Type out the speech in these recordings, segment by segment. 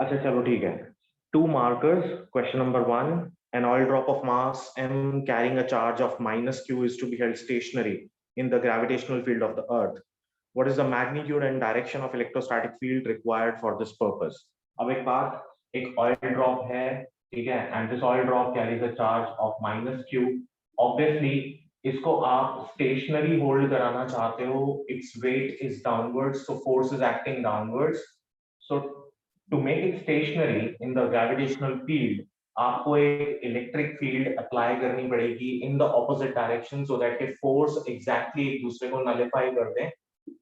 अच्छा चलो ठीक है. 2 markers. Question number 1. An oil drop of mass m carrying a charge of minus q is to be held stationary in the gravitational field of the earth. What is the magnitude and direction of electrostatic field required for this purpose? अब एक बात, एक oil drop है, ठीक है, and this oil drop carries a charge of minus q. Obviously इसको आप stationary hold कराना चाहते हो, its weight is downwards, so force is acting downwards. So to make it stationary in the gravitational field, आपको एक electric field apply करनी पड़ेगी in the opposite direction so that के फोर्स एग्जैक्टली एक दूसरे को नलिफाई कर दें.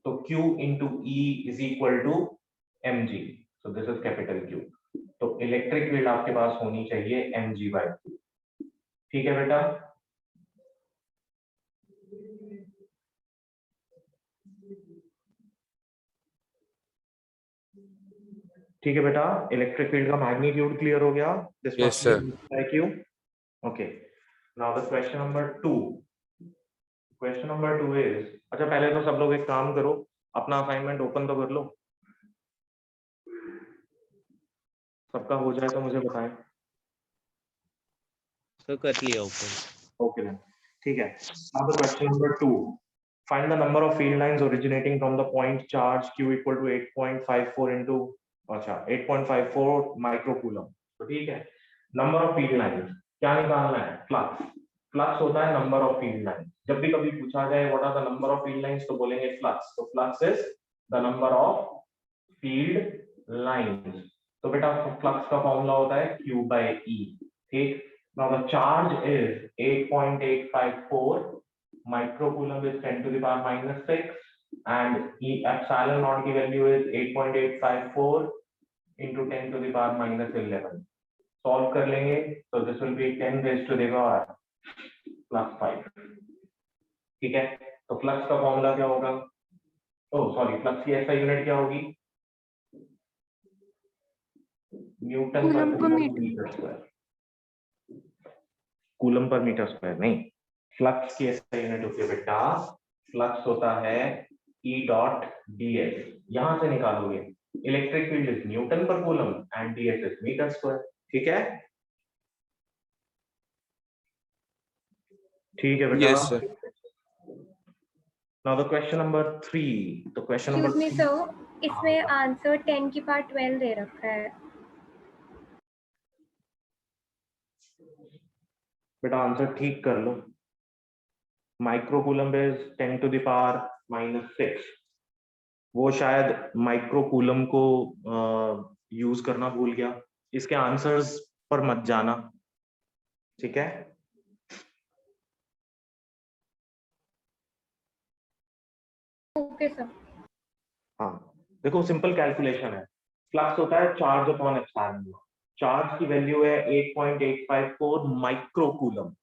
तो Q into E is equal to mg. So this is capital Q. तो इलेक्ट्रिक फील्ड आपके पास होनी चाहिए mg by Q. ठीक है बेटा? ठीक है बेटा, इलेक्ट्रिक फील्ड का मैग्नीट्यूड क्लियर हो गया? Yes, sir. Q. Okay. Now the question number 2. Question number 2 is, अच्छा पहले तो सब लोग एक काम करो, अपना असाइनमेंट ओपन तो कर लो. सबका हो जाए तो मुझे बताएं. सर कर लिया ओपन. Okay then. ठीक है. Now the question number 2. Find the number of field lines originating from the point charge Q equal to 8.54 into अच्छा 8.54 microcoulomb. तो ठीक है. Number of field lines क्या निकालना है? Flux. Flux होता है number of field lines. जब भी कभी पूछा जाए what are the number of field lines तो बोलेंगे flux. तो flux is the number of field lines. तो बेटा flux का फॉर्मूला होता है Q by E. ठीक. Now the charge is 8.854. Microcoulomb is 10 to the power minus 6 and E epsilon naught की value is 8.854 into 10 to the power minus 11. Solve कर लेंगे so this will be 10 raised to the power plus 5. ठीक है. तो flux का formula क्या होगा? Oh sorry, flux की SI यूनिट क्या होगी? Newton per metre square. Coulomb per metre square नहीं, फ्लक्स की SI यूनिट होती है बेटा, फ्लक्स होता है E डॉट ds. यहां से निकालोगे electric field is newton per coulomb and ds is metre square. ठीक है? ठीक है बेटा. Yes, sir. Now the question number 3. The question number Excuse me, sir. इसमें आंसर 10 की पावर 12 दे रखा है. बेटा आंसर ठीक कर लो. Microcoulomb is 10 to the power minus 6. वो शायद माइक्रोकूलम को यूज करना भूल गया. इसके आंसर्स पर मत जाना. ठीक है? Okay sir. हाँ देखो सिंपल कैलकुलेशन है. फ्लक्स होता है चार्ज अपॉन एप्सिलॉन. चार्ज की वैल्यू है 8.854 माइक्रोकूलम.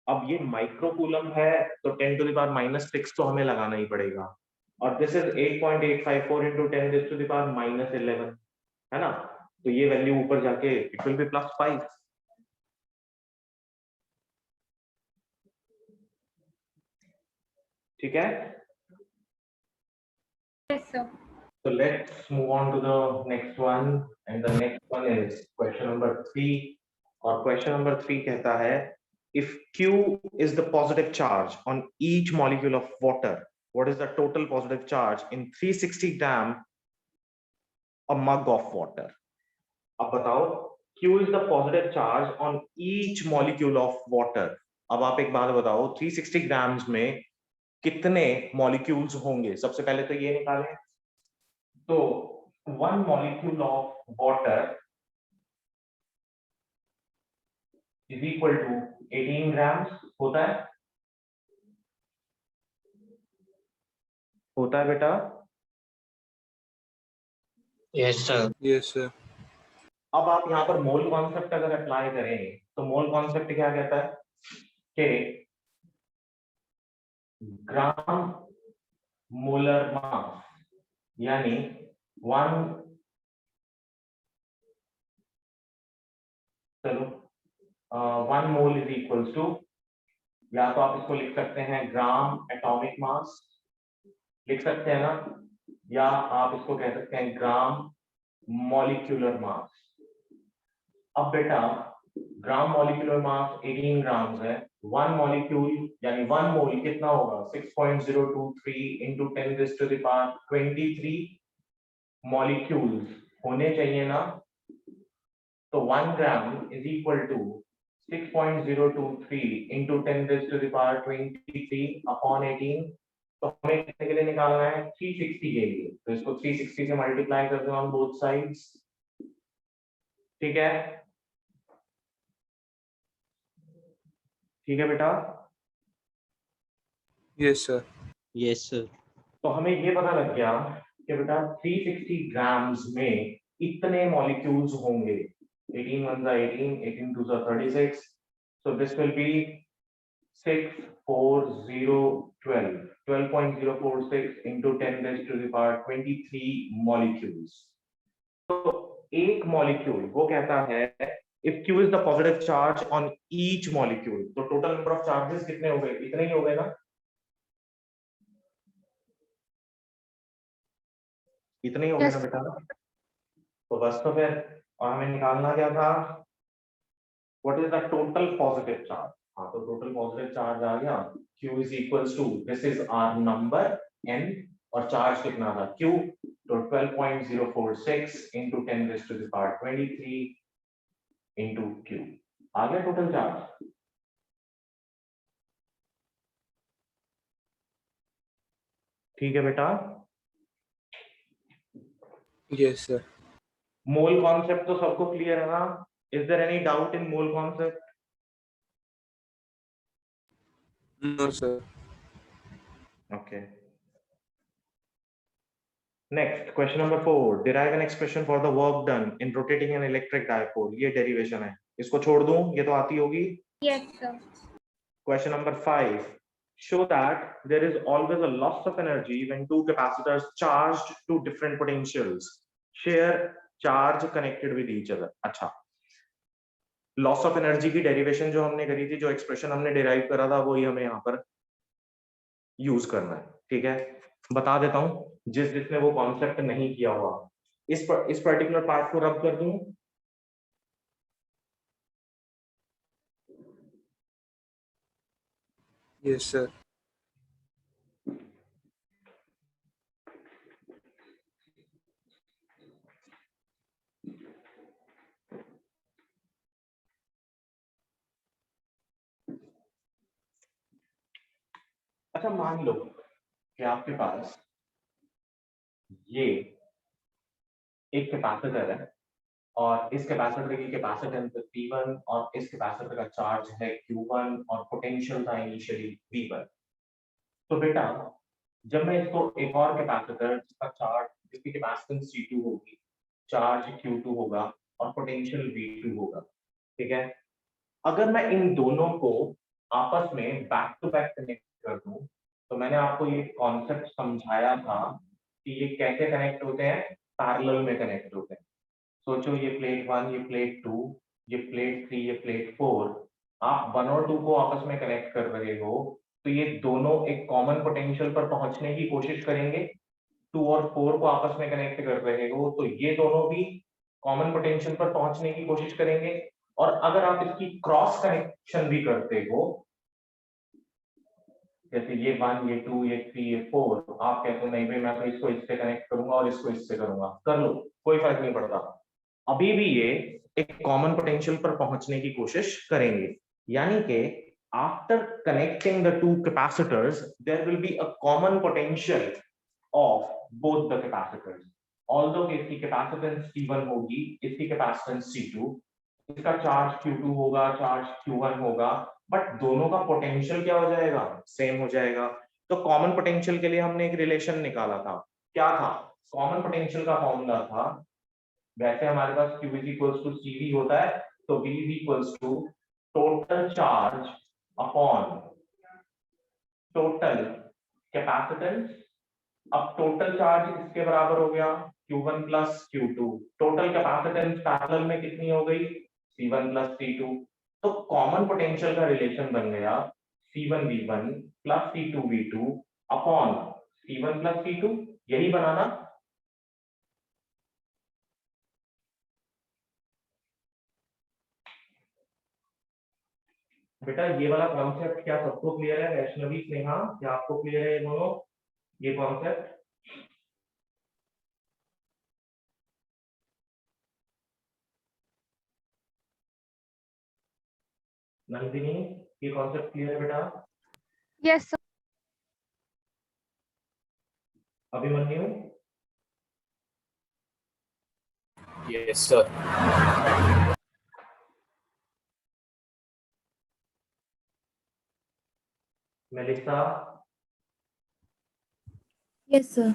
अब ये माइक्रोकूलम है तो 10 to the power minus 6 तो हमें लगाना ही पड़ेगा. और this is 8.854 into 10 raised to the power minus 11 है ना. तो ये वैल्यू ऊपर जाके इट विल बी plus 5. ठीक है? Yes, sir. So let's move on to the next one, and the next one is question number 3. और question number 3 कहता है if Q is the positive charge on each molecule of water, what is the total positive charge in 360 gram a mug of water? अब बताओ Q is the positive charge on each molecule of water. अब आप एक बात बताओ 360 grams में कितने molecules होंगे? सबसे पहले तो ये निकालें. तो 1 molecule of water is equal to 18 grams होता है. होता है बेटा? Yes sir. Yes, sir. अब आप यहाँ पर मोल कॉन्सेप्ट अगर अप्लाई करें तो मोल कॉन्सेप्ट क्या कहता है कि ग्राम मोलर मास यानी 1 मोल इज इक्वल्स टू, या तो आप इसको लिख सकते हैं ग्राम एटॉमिक मास, लिख सकते हैं ना. या आप इसको कह सकते हैं ग्राम मॉलिक्यूलर मास। अब बेटा ग्राम मॉलिक्यूलर मास 18 ग्राम्स है, 1 मॉलिक्यूल यानी 1 मोल कितना होगा 6.023 into 10 raised to the power 23 molecules होने चाहिए ना। तो 1 gram is equal to 6.023 into 10 raised to the power 23 upon 18। तो हमें कितने के लिए निकालना है 360 के लिए, तो इसको 360 से मल्टीप्लाई कर दो ऑन बोथ साइड्स। ठीक है, ठीक है बेटा। Yes sir. Yes, sir. तो हमें ये पता लग गया कि बेटा 360 ग्राम्स में इतने मॉलिक्यूल्स होंगे। 18 1 18, 18 2 36, so this will be 12.046 into 10 raised to the power 23 molecules। तो एक मॉलिक्यूल वो कहता है if Q is the positive charge on each molecule, तो टोटल नंबर ऑफ चार्जेस कितने हो गए, इतने ही हो गए ना, इतने ही हो गए ना बेटा। तो बस तो फिर और हमें निकालना क्या था, what is the total positive charge. हाँ तो टोटल पॉजिटिव चार्ज आ गया, Q is equals to this is our number n और चार्ज कितना था Q, तो 12.046 into 10 raised to the power 23 into Q आ गया टोटल चार्ज। ठीक है बेटा। Yes sir. मोल कॉन्सेप्ट तो सबको क्लियर है ना, is there any doubt in mole concept? No sir. Okay. Next, question number 4. Derive an expression for the work done in rotating an electric dipole. ये derivation है, इसको छोड़ दूं, ये तो आती होगी। Yes, sir. Question number 5. Show that there is always a loss of energy when two capacitors charged to different potentials share charge connected with each other. अच्छा, लॉस ऑफ एनर्जी की डेरिवेशन जो हमने करी थी, जो एक्सप्रेशन हमने derive करा था, वो ही हमें यहाँ पर यूज करना है। ठीक है, बता देता हूं जिसने वो कॉन्सेप्ट नहीं किया हुआ, इस पर्टिकुलर पार्ट को रब कर दूं। Yes sir. अच्छा मान लो कि आपके पास ये एक कैपेसिटर है और इस कैपेसिटर की कैपेसिटेंस P1 और इस कैपेसिटर का चार्ज है Q1 और पोटेंशियल था इनिशियली V1। तो बेटा जब मैं इसको एक और कैपेसिटर जिसका चार्ज, जिसकी कैपेसिटेंस C2 होगी, चार्ज Q2 होगा और पोटेंशियल V2 होगा, ठीक है, अगर मैं इन दोनों को आपस में बैक टू बैक कनेक्ट कर दूं, तो मैंने आपको ये कॉन्सेप्ट समझाया था कि ये कैसे कनेक्ट होते हैं, पैरेलल में कनेक्ट होते हैं। सोचो ये प्लेट 1, ये प्लेट 2, ये प्लेट 3, ये प्लेट 4, आप 1 और 2 को आपस में कनेक्ट कर रहे हो, तो ये दोनों एक कॉमन पोटेंशियल पर पहुंचने की कोशिश करेंगे। 2 और 4 को आपस में कनेक्ट कर रहे हो तो ये दोनों भी कॉमन पोटेंशियल पर पहुंचने की कोशिश करेंगे। और अगर आप इसकी क्रॉस कनेक्शन भी करते हो, जैसे ये 1, ये 2, ये 3, ये 4, आप कहते हो नहीं भाई मैं तो इसको इससे कनेक्ट करूंगा और इसको इससे करूंगा, कर लो, कोई फर्क नहीं पड़ता, अभी भी ये एक कॉमन पोटेंशियल पर पहुंचने की कोशिश करेंगे। यानी कि after connecting the two capacitors there will be a common potential of both the capacitors. Although इसकी कैपेसिटेंस C1 होगी, इसकी कैपेसिटेंस C2, इसका चार्ज Q2 होगा, चार्ज Q1 होगा, बट दोनों का पोटेंशियल क्या हो जाएगा, सेम हो जाएगा। तो कॉमन पोटेंशियल के लिए हमने एक रिलेशन निकाला था, क्या था, कॉमन पोटेंशियल का फॉर्मूला था, वैसे हमारे पास Q is equals to CV होता है, तो V is equals to total charge upon total capacitance. अब टोटल चार्ज किसके बराबर हो गया, Q1 plus Q2, total capacitance parallel में कितनी हो गई, C1 प्लस C2। तो कॉमन पोटेंशियल का रिलेशन बन गया C1V1 plus C2V2 upon C1 plus C2, यही बनाना। बेटा ये वाला कॉन्सेप्ट क्या सबको क्लियर है? वैष्णवी, स्नेहा, क्या आपको क्लियर है ये दोनों, ये कॉन्सेप्ट? नंदिनी, ये कॉन्सेप्ट क्लियर है बेटा? Yes, sir. Abhimanyu, Yes, sir. Melissa, Yes, sir.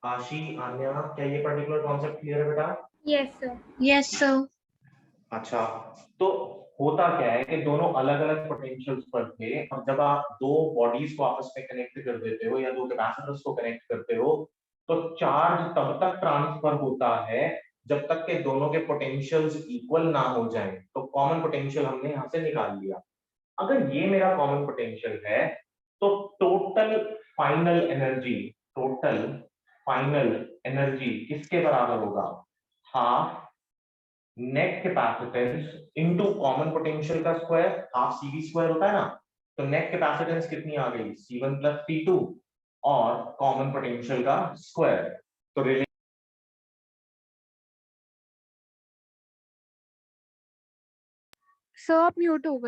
आशी, आन्या, क्या ये पर्टिकुलर कॉन्सेप्ट क्लियर है बेटा? Yes, sir. Yes, sir. अच्छा, तो होता क्या है कि दोनों अलग अलग पोटेंशियल्स पर थे, और जब आप दो बॉडीज को आपस में कनेक्ट कर देते हो या दो कैपेसिटर्स को कनेक्ट करते हो, तो चार्ज तब तक ट्रांसफर होता है जब तक के दोनों के पोटेंशियल्स इक्वल ना हो जाएं। तो कॉमन पोटेंशियल हमने यहाँ से निकाल लिया। अगर ये मेरा कॉमन पोटेंशियल है, तो टोटल फाइनल एनर्जी किसके बराबर होगा? Half net capacitance into common potential का स्क्वायर, हाफ सीवी स्क्वायर होता है ना। तो नेट कैपेसिटेंस कितनी आ गई? C1 प्लस C2 और कॉमन पोटेंशियल का स्क्वायर। तो सर आप म्यूट हो गए।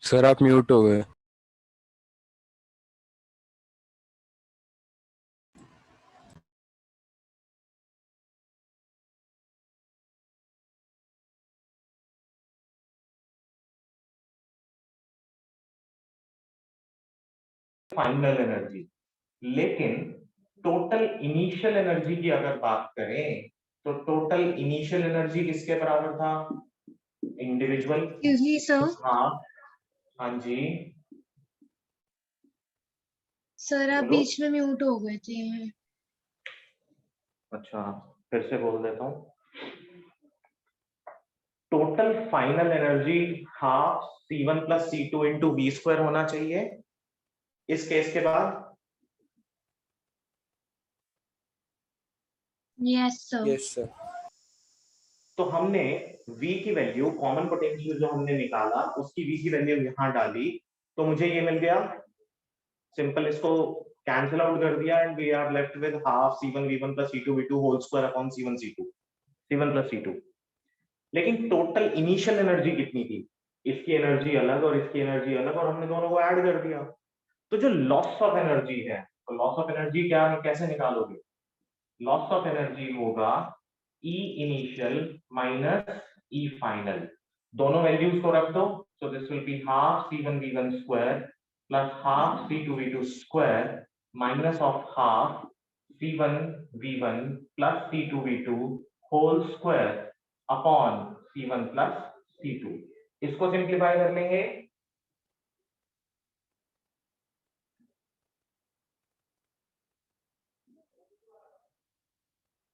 सर आप म्यूट हो गए। फाइनल एनर्जी, लेकिन टोटल इनिशियल एनर्जी की अगर बात करें, तो टोटल इनिशियल एनर्जी किसके बराबर था? इंडिविजुअल। Excuse me, sir. हाँ, हाँ जी, सर आप बोलो। बीच में म्यूट हो गए थे। अच्छा, फिर से बोल देता हूँ। Total final energy half C1 plus C2 into V square होना चाहिए इस केस के बाद। Yes, sir. Yes, sir. तो हमने V की वैल्यू, कॉमन पोटेंशियल जो हमने निकाला, उसकी V की वैल्यू यहां डाली, तो मुझे ये मिल गया। सिंपल, इसको कैंसिल आउट कर दिया and we are left with half C1 V1 plus C2 V2 whole square upon C1 C2, C1 plus C2। लेकिन टोटल इनिशियल एनर्जी कितनी थी? इसकी एनर्जी अलग और इसकी एनर्जी अलग, और हमने दोनों को ऐड कर दिया। तो जो लॉस ऑफ एनर्जी है, तो लॉस ऑफ एनर्जी क्या, कैसे निकालोगे? लॉस ऑफ एनर्जी होगा E initial minus E final. दोनों वैल्यूज को रख दो, so this will be half C1 V1 square plus half C2 V2 square minus of half C1 V1 plus C2 V2 whole square upon C1 plus C2। इसको simplify कर लेंगे।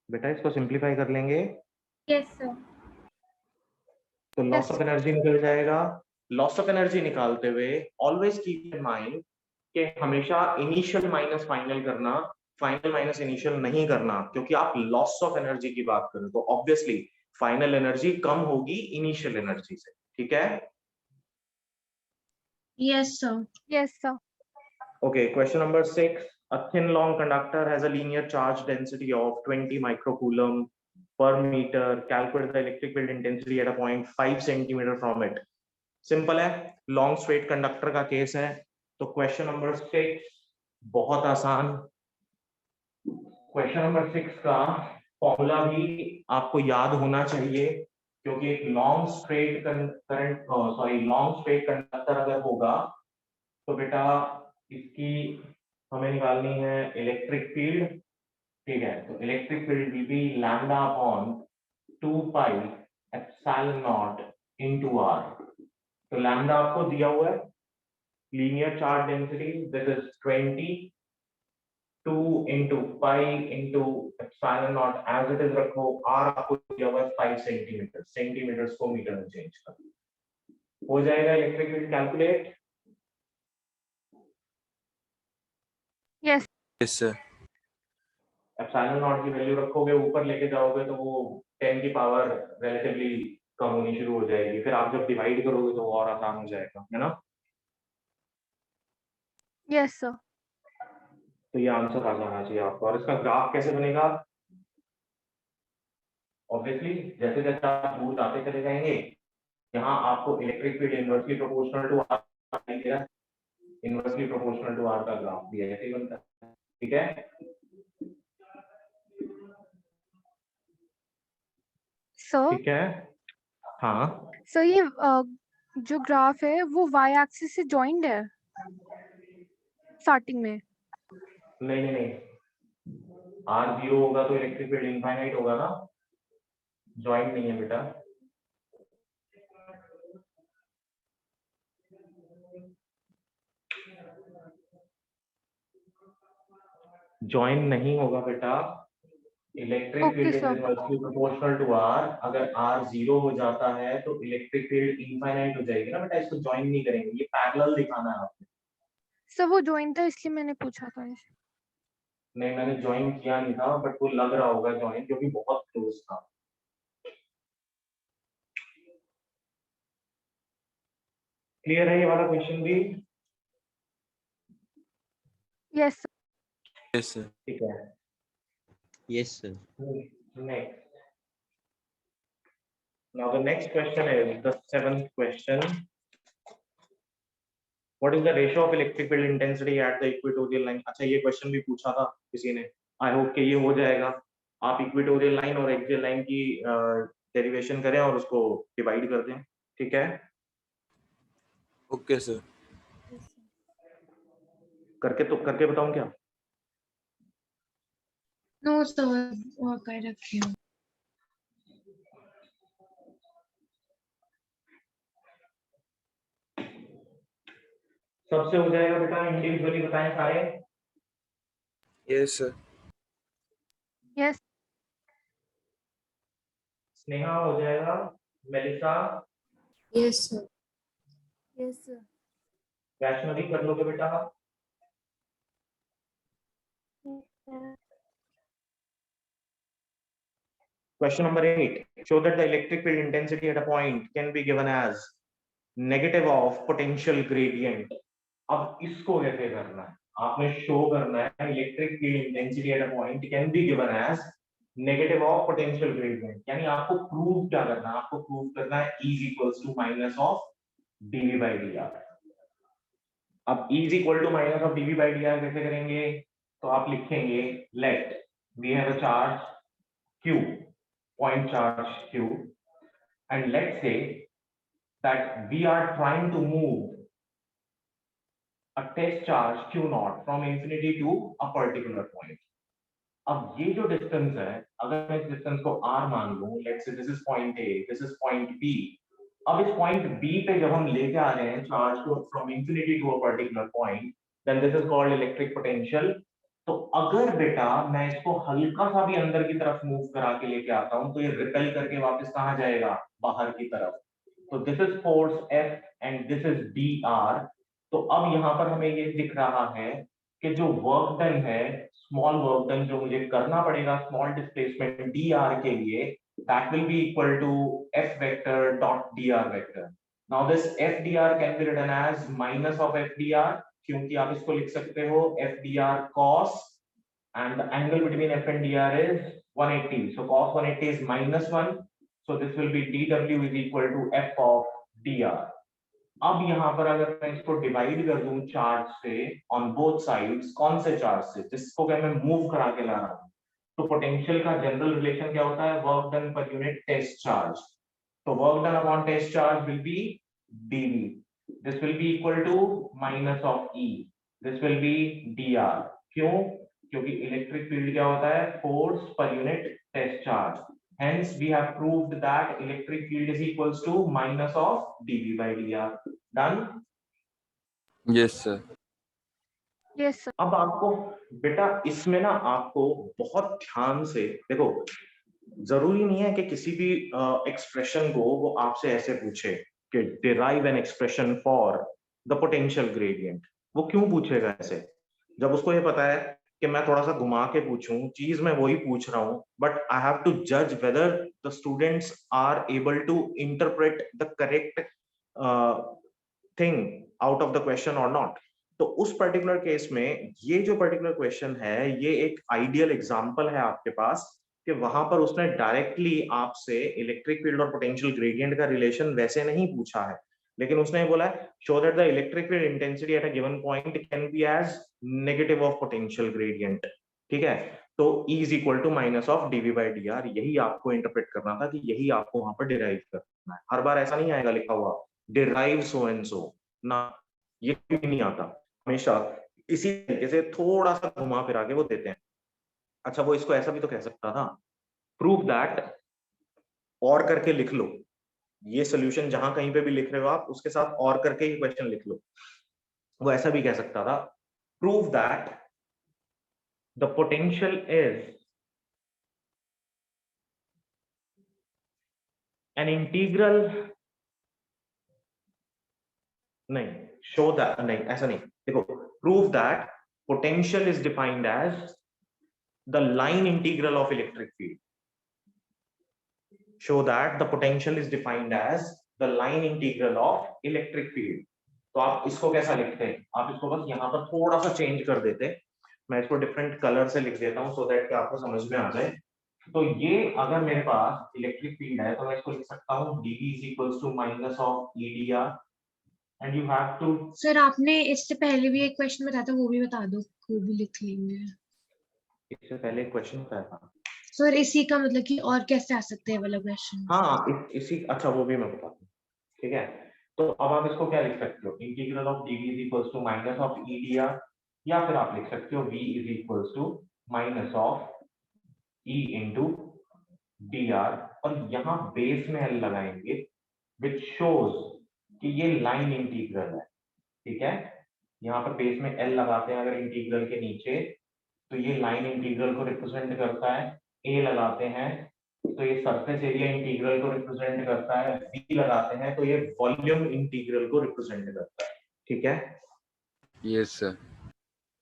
बेटा इसको simplify कर लेंगे, Yes, sir. तो loss Yes. Of energy निकल जाएगा। लॉस ऑफ एनर्जी निकालते हुए ऑलवेज कीप इन माइंड कि हमेशा इनिशियल माइनस फाइनल करना, फाइनल माइनस इनिशियल नहीं करना, क्योंकि आप लॉस ऑफ एनर्जी की बात करें तो ऑब्वियसली फाइनल एनर्जी कम होगी इनिशियल एनर्जी से। ठीक है? Yes, sir. Yes, sir. Okay, question number 6. A thin long conductor has a linear charge density of 20 microcoulomb per meter. Calculate the electric field intensity at a point 5 centimeter from it. Simple है, long straight conductor का case है। तो question number 6 बहुत आसान। Question number 6 का formula भी आपको याद होना चाहिए, क्योंकि एक long straight long straight conductor अगर होगा तो बेटा इसकी हमें निकालनी है इलेक्ट्रिक फील्ड। ठीक है, तो electric field will be lambda upon 2 pi epsilon not into r। तो लैम्डा आपको दिया हुआ है, linear charge density this is 20, 2 into pi into epsilon naught as it is रखो, r आपको दिया हुआ है 5 सेंटीमीटर, सेंटीमीटर्स को मीटर में चेंज कर, हो जाएगा electric field calculate. Yes, sir. Epsilon not की वैल्यू रखोगे, ऊपर लेके जाओगे तो वो 10 की पावर रिलेटिवली कम होनी शुरू हो जाएगी, फिर आप जब डिवाइड करोगे तो और आसान हो जाएगा, है ना? Yes, sir. तो ये आंसर आ जाना चाहिए आपको। और इसका ग्राफ कैसे बनेगा? ऑब्वियसली जैसे जैसे आप दूर जाते चले जाएंगे, यहाँ आपको electric field inversely proportional to R दिखेगा, इनवर्सली प्रोपोर्शनल टू आर का ग्राफ भी ऐसे ही बनता है, ठीक है? Sir, ठीक है, हाँ। sir ये जो ग्राफ है वो y एक्सिस से जॉइंड है स्टार्टिंग में। नहीं नहीं नहीं, आर 0 होगा तो इलेक्ट्रिक फील्ड इनफाइनाइट होगा ना, जॉइंट नहीं है बेटा। जॉइन नहीं होगा बेटा, electric Okay, field is sir. Inversely proportional to R. अगर आर 0 हो जाता है तो इलेक्ट्रिक फील्ड इनफाइनाइट हो जाएगी ना बेटा, इसको जॉइन नहीं करेंगे, ये पैरेलल दिखाना है आपको। सर वो जॉइंट था इसलिए मैंने पूछा था ऐसे। नहीं, मैंने ज्वाइन किया नहीं था, बट वो लग रहा होगा ज्वाइन, क्योंकि बहुत क्लोज था। क्लियर है ये वाला क्वेश्चन भी? Yes, sir. Yes, sir. ठीक है, Yes, sir. next. Now the next question is the 7th question. What is the ratio of electric field intensity at the equatorial line? अच्छा, ये क्वेश्चन भी पूछा था किसी ने, आई होप कि ये हो जाएगा। आप इक्वेटोरियल लाइन और एक्सियल लाइन की डेरिवेशन करें और उसको डिवाइड कर दें, ठीक है? Okay, sir. करके बताऊं क्या? नो सर, वो कर रखी हूँ। सबसे हो जाएगा बेटा, इंडिविजुअली बताएं सारे। Yes, sir. Yes. स्नेहा हो जाएगा, Melissa, Yes, sir. Yes, sir. Vaishnavi कर लोगे बेटा? Question number 8. Show that the electric field intensity at a point can be given as negative of potential gradient. अब इसको कैसे करना है? आपने शो करना है electric field intensity at a point can be given as negative of potential gradient. यानी आपको प्रूव क्या करना है? आपको प्रूव करना है E is equals to minus of dV by dr। अब E is equal to minus of dV by dr कैसे करेंगे? तो आप लिखेंगे let we have a charge Q, point charge Q, and let's say that we are trying to move a test charge Q naught from infinity to a particular point। अब ये जो distance है, अगर मैं इस डिस्टेंस को r मान लूं, let's say this is point A, this is point B। अब इस पॉइंट B पे जब हम लेके आ रहे हैं चार्ज को from infinity to a particular point, then this is called electric potential. तो अगर बेटा मैं इसको हल्का सा भी अंदर की तरफ मूव करा के लेके आता हूं, तो ये रिपेल करके वापस कहां जाएगा? बाहर की तरफ। तो this is force F and this is dr। तो अब यहाँ पर हमें ये दिख रहा है कि जो वर्क डन है, स्मॉल वर्क डन जो मुझे करना पड़ेगा स्मॉल डिस्प्लेसमेंट dr के लिए, that will be equal to F vector dot dr vector। Now this F dr can be written as minus of F dr, क्योंकि आप इसको लिख सकते हो F dr cos, and the angle between F and dr is 180, so cos 180 is -1, so this will be dw is equal to F of dr। अब यहाँ पर अगर मैं इसको डिवाइड कर दूं चार्ज से ऑन बोथ साइड्स, कौन से चार्ज से? जिसको क्या मैं मूव करा के ला रहा हूं, तो पोटेंशियल का जनरल रिलेशन क्या होता है? Work done per unit test charge. तो work done upon test charge will be dv, this will be equal to minus of E, this will be dr। क्यों? क्योंकि इलेक्ट्रिक फील्ड क्या होता है? Force per unit test charge. Hence, we have proved that electric field is equals to minus of dV by dr। Done? Yes, sir. Yes, sir. अब आपको बेटा इसमें ना आपको बहुत ध्यान से देखो, जरूरी नहीं है कि किसी भी एक्सप्रेशन को वो आपसे ऐसे पूछे कि derive an expression for the potential gradient। वो क्यों पूछेगा ऐसे? जब उसको ये पता है कि मैं थोड़ा सा घुमा के पूछूं, चीज मैं वही पूछ रहा हूं, बट आई हैव टू जज whether the students are able to interpret the correct thing out of the question और नॉट। तो उस पर्टिकुलर केस में ये जो पर्टिकुलर क्वेश्चन है, ये एक आइडियल एग्जांपल है आपके पास कि वहां पर उसने डायरेक्टली आपसे इलेक्ट्रिक फील्ड और पोटेंशियल ग्रेडियंट का रिलेशन वैसे नहीं पूछा है, लेकिन उसने बोला है show that the electric field intensity at a given point can be as negative of potential gradient. ठीक है, तो E is equal to minus of dV by d R, यही आपको इंटरप्रेट करना था कि यही आपको वहां पर डिराइव करना है। हर बार ऐसा नहीं आएगा लिखा हुआ डिराइव सो एंड सो ना, ये भी नहीं आता, हमेशा इसी तरीके से थोड़ा सा घुमा फिरा के वो देते हैं। अच्छा, वो इसको ऐसा भी तो कह सकता था, प्रूव दैट और करके लिख लो, ये सोल्यूशन जहां कहीं पे भी लिख रहे हो आप उसके साथ और करके ही क्वेश्चन लिख लो। वो ऐसा भी कह सकता था, prove that the potential is an integral, नहीं शो दैट, नहीं ऐसा नहीं, देखो prove that potential is defined as the line integral of electric field, show that the potential is defined as the line integral of electric field। तो आप इसको कैसा लिखते हैं, आप इसको बस यहाँ पर थोड़ा सा चेंज कर देते, मैं इसको डिफरेंट कलर से लिख देता हूँ सो दैट कि आपको समझ में आ जाए। तो ये अगर मेरे पास इलेक्ट्रिक फील्ड है तो मैं इसको लिख सकता हूँ dv is equals to minus of edr and you have to। Sir आपने इससे पहले भी एक क्वेश्चन बताया था, वो भी बता दो, वो भी लिख लेंगे। इससे पहले क्वेश्चन बताया था सर इसी का मतलब कि और कैसे आ सकते हैं वाला क्वेश्चन। हाँ, इसी, अच्छा वो भी मैं बताता हूँ। ठीक है, तो अब आप इसको क्या लिख सकते हो, integral of dv is equals to minus of edr, या फिर आप लिख सकते हो v is equals to minus of e into dr, और यहाँ बेस में l लगाएंगे विच शोज कि ये लाइन इंटीग्रल है। ठीक है, यहाँ पर बेस में l लगाते हैं अगर इंटीग्रल के नीचे, तो ये लाइन इंटीग्रल को रिप्रेजेंट करता है, a लगाते हैं तो ये सरफेस एरिया इंटीग्रल को रिप्रेजेंट करता है, v लगाते हैं तो ये वॉल्यूम इंटीग्रल को रिप्रेजेंट करता है। ठीक है, यस सर।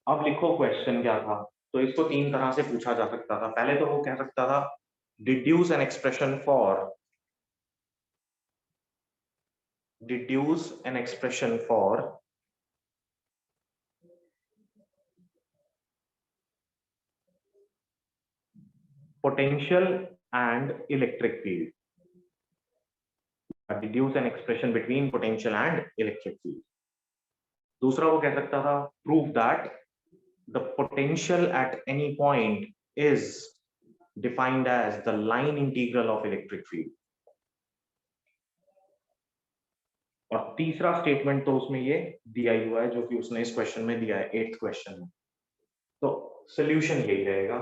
अब लिखो क्वेश्चन क्या था। तो इसको तीन तरह से पूछा जा सकता था। पहले तो वो कह सकता था deduce an expression for, deduce an expression for potential and electric field, deduce an expression between potential and electric field. दूसरा वो कह सकता था prove that the potential at any point is defined as the line integral of electric field। और तीसरा statement तो उसमें ये दिया ही हुआ है जो कि उसने इस क्वेश्चन में दिया है, 8th क्वेश्चन में। तो सॉल्यूशन यही रहेगा।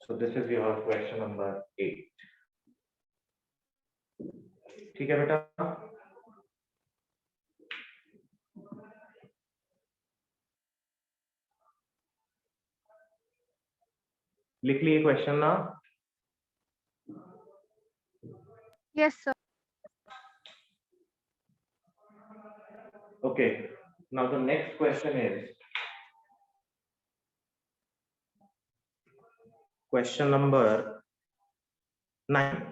So this is your question number 8। ठीक है बेटा, लिख लिए क्वेश्चन ना। Yes, sir. Okay, now the next question is question number 9।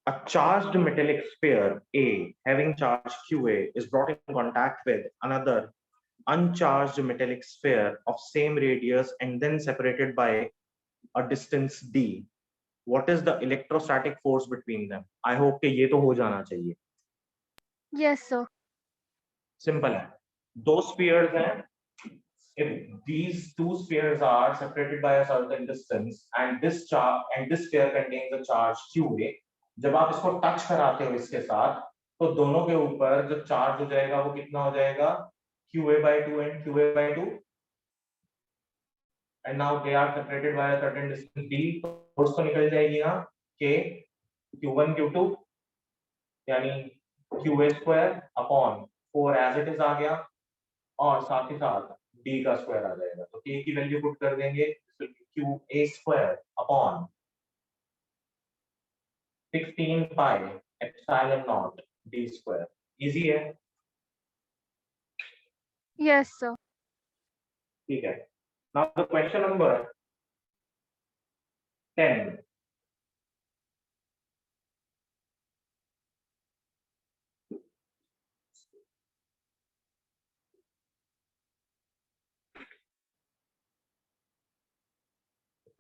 A charged metallic sphere A having charge QA is brought in contact with another uncharged metallic sphere of same radius and then separated by a distance d. What is the electrostatic force between them? I hope कि ये तो हो जाना चाहिए। Yes, sir. Simple है, दो spheres हैं, if these two spheres are separated by a certain distance and this charge and this sphere contains a charge QA, जब आप इसको टच कराते हो इसके साथ तो दोनों के ऊपर जो चार्ज हो जाएगा वो कितना हो जाएगा, QA/2 and QA/2, and now they are separated by a certain distance d। Force तो निकल जाएगी ना K Q1 Q2 यानी QA square upon 4 as it is आ गया, और साथ ही साथ d का स्क्वायर आ जाएगा। तो k की वैल्यू पुट कर देंगे, QA square upon 16 pi epsilon not d square. Easy है। Yes, sir. ठीक है. Now the question number 10.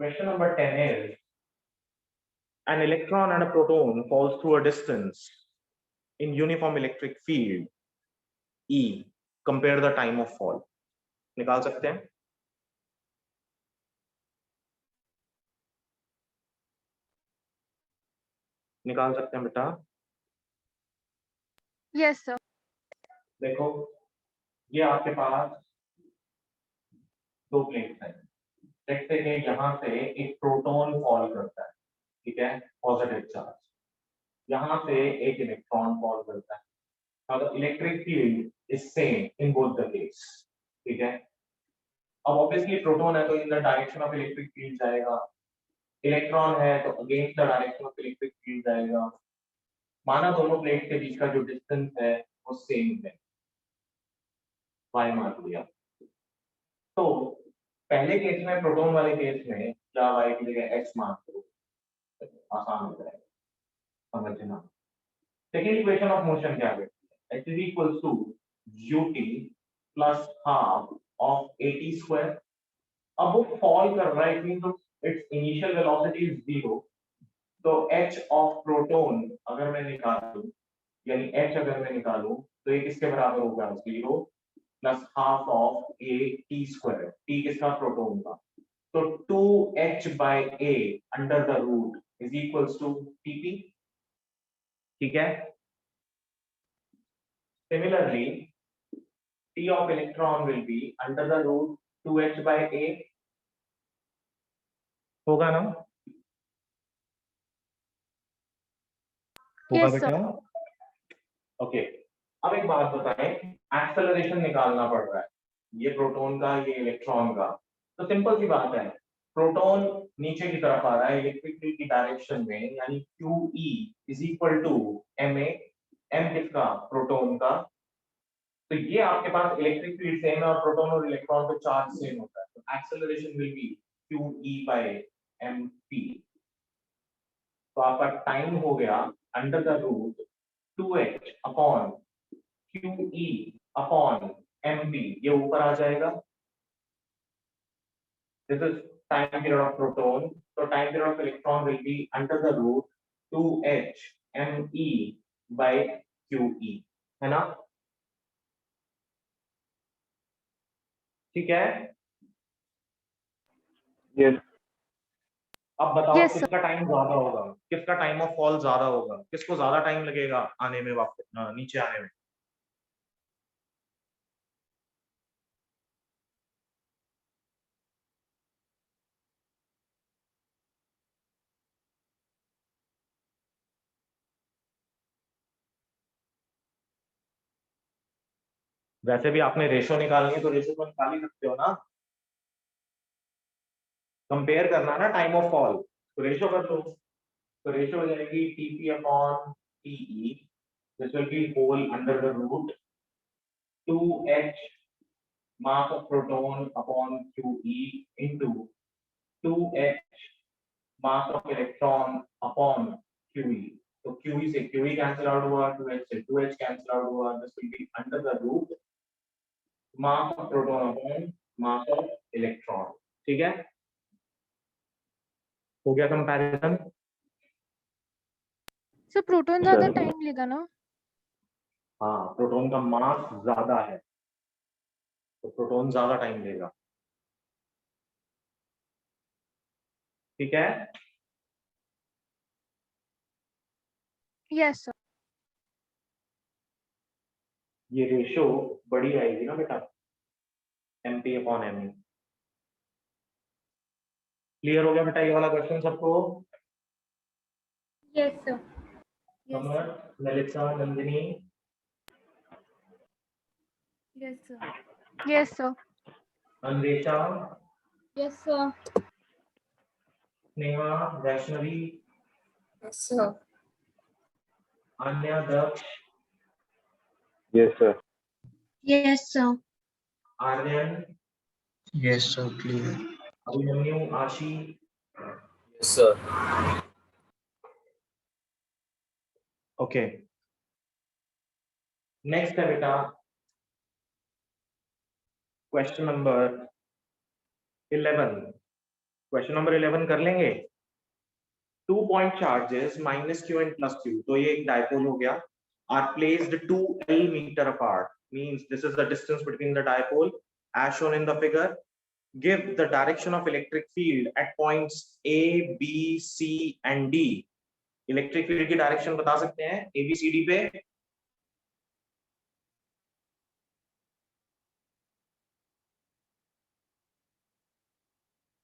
Question number 10 is, an electron and a proton falls through a distance in uniform electric field E. Compare the time of fall. निकाल सकते हैं? निकाल सकते हैं बेटा? Yes, sir. देखो, ये आपके पास दो प्लेट्स हैं. देखते हैं यहाँ से एक प्रोटॉन फॉल करता है, ठीक है, पॉजिटिव चार्ज. यहाँ से एक इलेक्ट्रॉन फॉल करता है. Now the electric field is same in both the case, ठीक है. अब ऑब्वियसली प्रोटॉन है तो in the direction of electric field जाएगा, इलेक्ट्रॉन है तो against the direction of electric field जाएगा. माना दोनों प्लेट के बीच का जो डिस्टेंस है वो सेम है, y मान लिया. तो पहले केस में, प्रोटॉन वाले केस में, क्या y की जगह x मान लो, आसान हो जाएगा समझना. सेकेंड इक्वेशन ऑफ मोशन क्या कहती है? h is equals to ut plus half of at square. अब वो फॉल कर रहा है, means it's initial velocity is 0. तो h ऑफ प्रोटॉन अगर मैं निकालूं, यानी h अगर मैं निकालूं तो ये किसके बराबर होगा? 0 plus half of a t square. t किसका? प्रोटॉन का. तो 2h by a under the root is equals to tp. ठीक है. Similarly t of electron will be under the root 2h by a. होगा ना? होगा Yes, sir. बेटा? Okay. अब एक बात बताएं, एक्सेलरेशन निकालना पड़ रहा है, ये प्रोटॉन का, ये इलेक्ट्रॉन का. तो सिंपल सी बात है, प्रोटॉन नीचे की तरफ आ रहा है इलेक्ट्रिक फील्ड की डायरेक्शन में, यानी QE is equal to ma. m किसका? प्रोटॉन का. तो ये आपके पास इलेक्ट्रिक फील्ड सेम है और प्रोटॉन और इलेक्ट्रॉन पे चार्ज सेम होता है. तो acceleration will be QE by mp. तो आपका टाइम हो गया under the root 2h upon QE upon mp. ये ऊपर आ जाएगा. This is time period of proton. तो time period of electron will be under the root 2h me by QE, है ना? ठीक है. Yes. अब बताओ Yes, sir. किसका टाइम ज्यादा होगा, किसका टाइम ऑफ फॉल ज्यादा होगा, किसको ज्यादा टाइम लगेगा आने में, वापस नीचे आने में? वैसे भी आपने रेशो निकालनी है तो रेशो तो निकाल ही सकते हो ना. कंपेयर करना ना टाइम ऑफ फॉल, तो रेशो कर लो. तो रेशो हो जाएगी TP upon TE. This will be whole under the root 2h mass of proton upon QE into 2h mass of electron upon QE. तो QE से QE कैंसिल आउट हुआ, 2h से 2h कैंसिल आउट हुआ. This will be under the root mass of proton upon mass of electron. ठीक है. हो गया comparison. So proton ज्यादा टाइम लेगा ना? हाँ, प्रोटॉन का मास ज्यादा है तो प्रोटॉन ज्यादा टाइम लेगा. ठीक है. Yes, sir. ये रेशो बड़ी आएगी ना बेटा, MP अपॉन ME. क्लियर हो गया बेटा ये वाला क्वेश्चन सबको? Yes, sir. Yes, summer, sir. Lalita, Nandini, Yes, sir. Yes, sir. Anvesha, Yes, sir. Sneha, Vaishnavi, Yes, sir. अन्या, दक्ष, Yes, sir. Yes, sir. Aryan, Yes, sir. Clear. Abhimanyu, Ashi. Yes, sir. Okay. Next है बेटा question number 11. Question number 11 कर लेंगे. 2 point charges minus q and plus q. तो ये एक dipole हो गया. Are placed 2 meter apart. Means this is the distance between the dipole as shown in the figure. Give the direction of electric field at points A, B, C and D. Electric field की direction बता सकते हैं ABCD पे.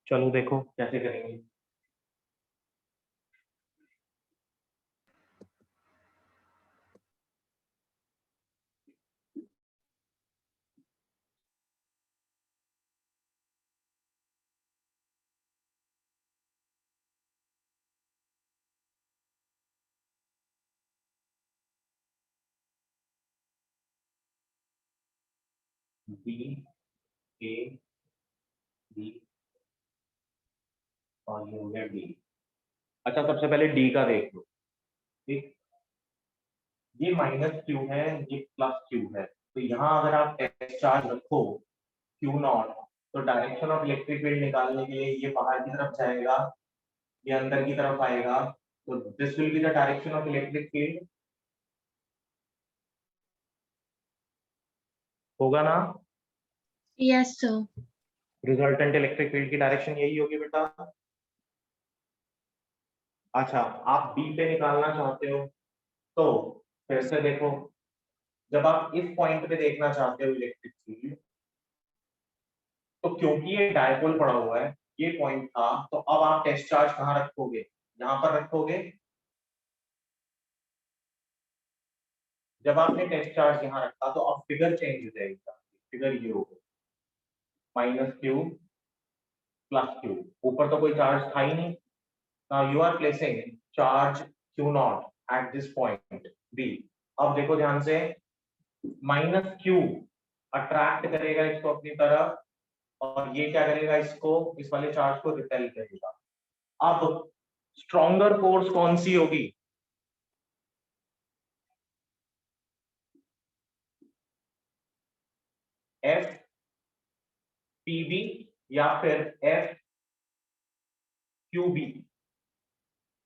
चलो देखो कैसे करेंगे. B, A, B और ये हो गया D. अच्छा सबसे पहले D का देख लो. ठीक, ये माइनस क्यू है, ये प्लस क्यू है. तो यहाँ अगर आप टेस्ट चार्ज रखो क्यू नॉट, तो डायरेक्शन ऑफ इलेक्ट्रिक फील्ड निकालने के लिए ये बाहर की तरफ जाएगा, ये अंदर की तरफ आएगा. तो this will be the direction of electric field. होगा ना. Yes, sir. Resultant electric field की डायरेक्शन यही होगी बेटा. अच्छा आप बी पे निकालना चाहते हो तो फिर से देखो, जब आप इस पॉइंट पे देखना चाहते हो इलेक्ट्रिक फील्ड, तो क्योंकि ये डायपोल पड़ा हुआ है, ये पॉइंट था, तो अब आप टेस्ट चार्ज कहाँ रखोगे? यहाँ पर रखोगे. जब आपने टेस्ट चार्ज यहाँ रखा तो अब फिगर चेंज हो जाएगी. फिगर ये होगा माइनस क्यू प्लस क्यू. ऊपर तो कोई चार्ज था ही नहीं. Now you are placing charge Q naught at this point B. अब देखो ध्यान से, माइनस Q अट्रैक्ट करेगा इसको अपनी तरफ, और ये क्या करेगा, इसको, इस वाले चार्ज को रिपेल करेगा. अब स्ट्रॉन्गर फोर्स कौन सी होगी? F PB या फिर F QB?